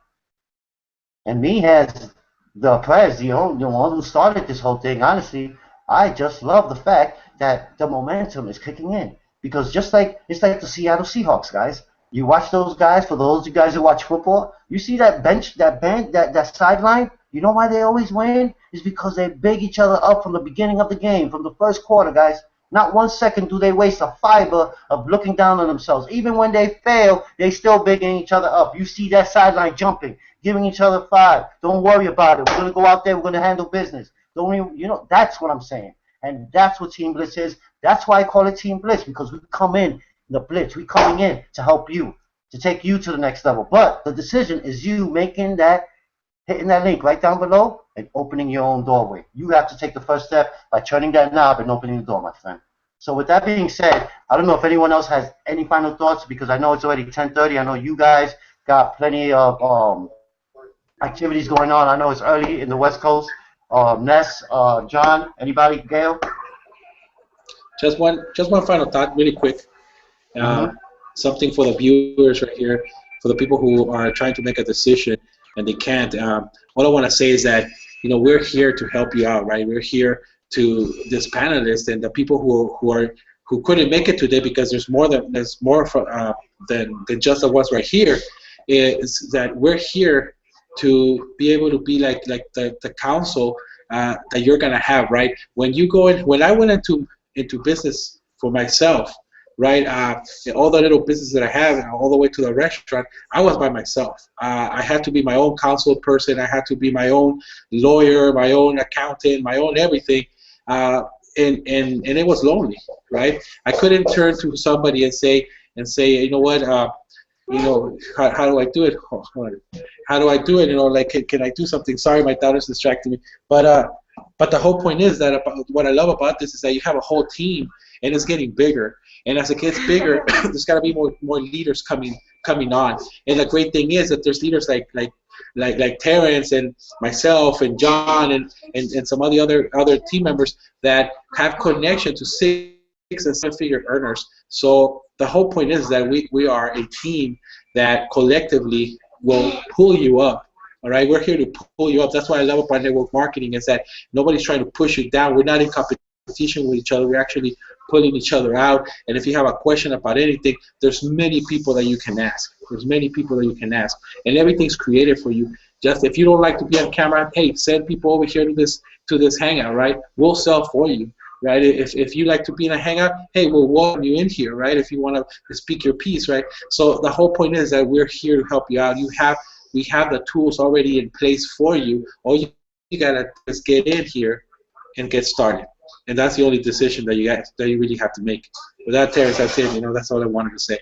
And me as the president, the one who started this whole thing, honestly, I just love the fact that the momentum is kicking in. Because just like, it's like the Seattle Seahawks, guys. You watch those guys, for those of you guys who watch football, you see that bench, that sideline, you know why they always win? It's because they big each other up from the beginning of the game, from the first quarter, guys. Not 1 second do they waste a fiber of looking down on themselves. Even when they fail, they still bigging each other up. You see that sideline jumping, giving each other five. Don't worry about it. We're going to go out there. We're going to handle business. Don't even, that's what I'm saying. And that's what Team Blitz is. That's why I call it Team Blitz, because we come in the Blitz. We're coming in to help you, to take you to the next level. But the decision is you making that, hitting that link right down below and opening your own doorway. You have to take the first step by turning that knob and opening the door, my friend. So with that being said, I don't know if anyone else has any final thoughts, because I know it's already 10:30. I know you guys got plenty of activities going on. I know it's early in the West Coast. Ness, John, anybody, Gail? Just one final thought, really quick. Something for the viewers right here, for the people who are trying to make a decision and they can't. What I want to say is that we're here to help you out, right? We're here to this panelists and the people who couldn't make it today, because there's more than just the ones right here. Is that we're here to be able to be like the counsel that you're gonna have, right? When you go in, when I went into business for myself, right? All the little business that I have, all the way to the restaurant, I was by myself. I had to be my own counsel person. I had to be my own lawyer, my own accountant, my own everything. And it was lonely, right? I couldn't turn to somebody and say, you know what, how do I do it? How do I do it? Like, can I do something? Sorry, my daughter's distracting me. But the whole point is that what I love about this is that you have a whole team, and it's getting bigger. And as it gets bigger, there's got to be more leaders coming coming on. And the great thing is that there's leaders like Terrence and myself and John and some of the other team members that have connection to 6 and 7-figure earners. So the whole point is that we are a team that collectively will pull you up. All right, we're here to pull you up. That's what I love about network marketing, is that nobody's trying to push you down. We're not in competition with each other. We're actually pulling each other out. And if you have a question about anything, there's many people that you can ask. There's many people that you can ask, and everything's created for you. Just if you don't like to be on camera, hey, send people over here to this hangout, right? We'll sell for you. Right? If you like to be in a hangout, hey, we'll welcome you in here, right? If you want to speak your piece, right? So the whole point is that we're here to help you out. We have the tools already in place for you. All you gotta do is get in here and get started. And that's the only decision that you really have to make. With that, Terrence, that's it. That's all I wanted to say.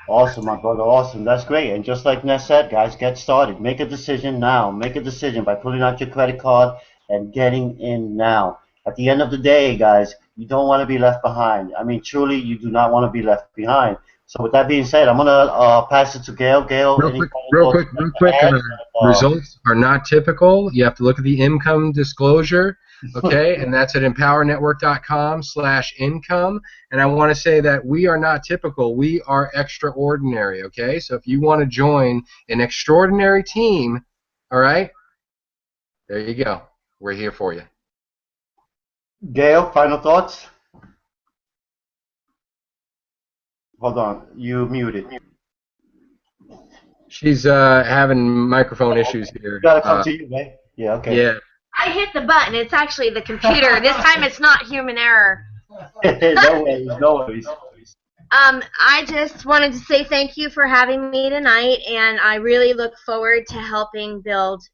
Awesome, my brother, awesome. That's great. And just like Ness said, guys, get started. Make a decision now. Make a decision by pulling out your credit card and getting in now. At the end of the day, guys, you don't want to be left behind. I mean, truly, you do not want to be left behind. So with that being said, I'm going to pass it to Gail. Gail, real quick. Results are not typical. You have to look at the income disclosure, okay? And that's at empowernetwork.com/income. And I want to say that we are not typical. We are extraordinary, okay? So if you want to join an extraordinary team, all right, there you go. We're here for you. Gail, final thoughts? Hold on, you muted. She's having microphone issues here. Gotta come to you, right? Yeah, okay. Yeah. I hit the button. It's actually the computer. This time it's not human error. No worries, no worries. I just wanted to say thank you for having me tonight, and I really look forward to helping build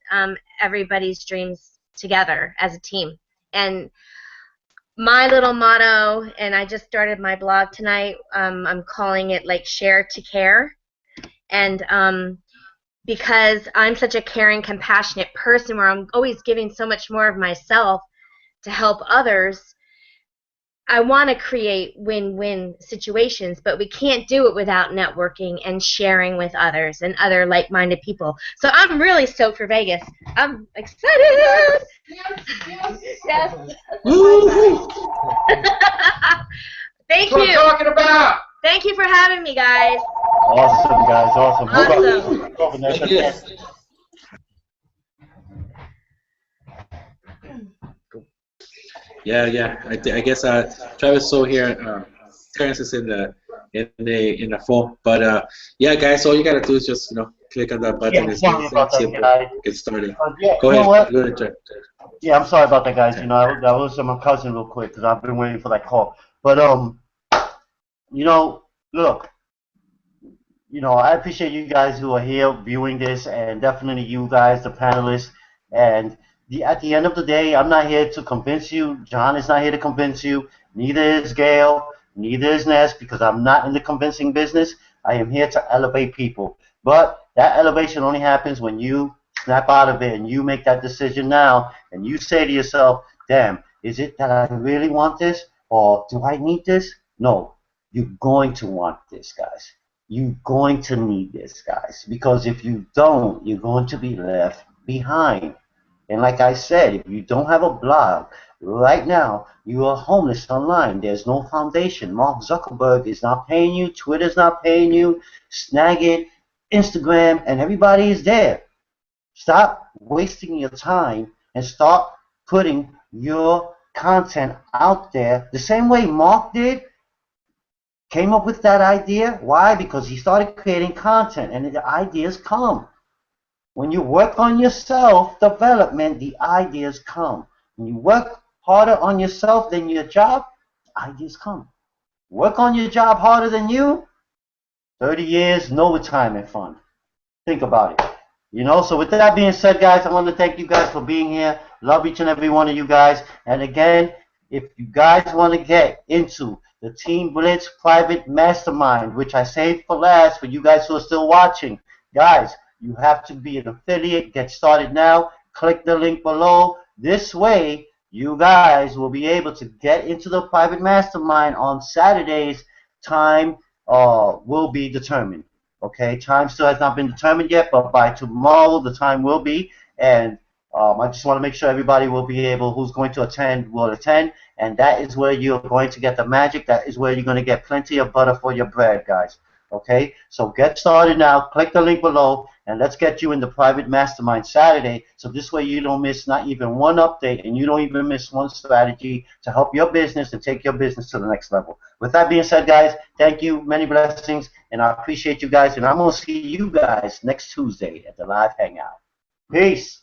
everybody's dreams together as a team. And my little motto, and I just started my blog tonight, I'm calling it like share to care. And because I'm such a caring, compassionate person where I'm always giving so much more of myself to help others, I want to create win-win situations, but we can't do it without networking and sharing with others and other like-minded people. So I'm really stoked for Vegas. I'm excited. Yes. Thank you. What I'm talking about. Thank you for having me, guys. Awesome, guys, awesome. Awesome. Thank you. Yeah. I guess Travis So here. Terrence is in the phone, but yeah, guys, all you gotta do is just click on that button. Yeah, It's sorry about that, simple. guys. Get started. Yeah, Go you know ahead. what? Go ahead. Yeah, I'm sorry about that, guys. I was my cousin real quick because I've been waiting for that call. But look, I appreciate you guys who are here viewing this, and definitely you guys, the panelists. And at the end of the day, I'm not here to convince you. John is not here to convince you. Neither is Gail. Neither is Ness, because I'm not in the convincing business. I am here to elevate people. But that elevation only happens when you snap out of it and you make that decision now, and you say to yourself, damn, is it that I really want this, or do I need this? No, you're going to want this, guys. You're going to need this, guys, because if you don't, you're going to be left behind. And like I said, if you don't have a blog, right now, you are homeless online. There's no foundation. Mark Zuckerberg is not paying you. Twitter's not paying you. Snagit, Instagram, and everybody is there. Stop wasting your time and start putting your content out there the same way Mark did. Came up with that idea. Why? Because he started creating content, and the ideas come. When you work on your self-development, the ideas come. When you work harder on yourself than your job, ideas come. Work on your job harder than you, 30 years, no retirement fund. Think about it. So with that being said, guys, I want to thank you guys for being here. Love each and every one of you guys. And again, if you guys want to get into the Team Blitz private mastermind, which I saved for last for you guys who are still watching, guys, you have to be an affiliate. Get started now. Click the link below. This way, you guys will be able to get into the private mastermind on Saturdays, time will be determined. Okay, time still has not been determined yet, but by tomorrow the time will be, and I just want to make sure everybody will be able, who's going to attend, will attend, and that is where you're going to get the magic. That is where you're going to get plenty of butter for your bread, guys. Okay, so get started now. Click the link below, and let's get you in the private mastermind Saturday. So this way you don't miss not even one update, and you don't even miss one strategy to help your business and take your business to the next level. With that being said, guys, thank you, many blessings, and I appreciate you guys. And I'm gonna see you guys next Tuesday at the live hangout. Peace.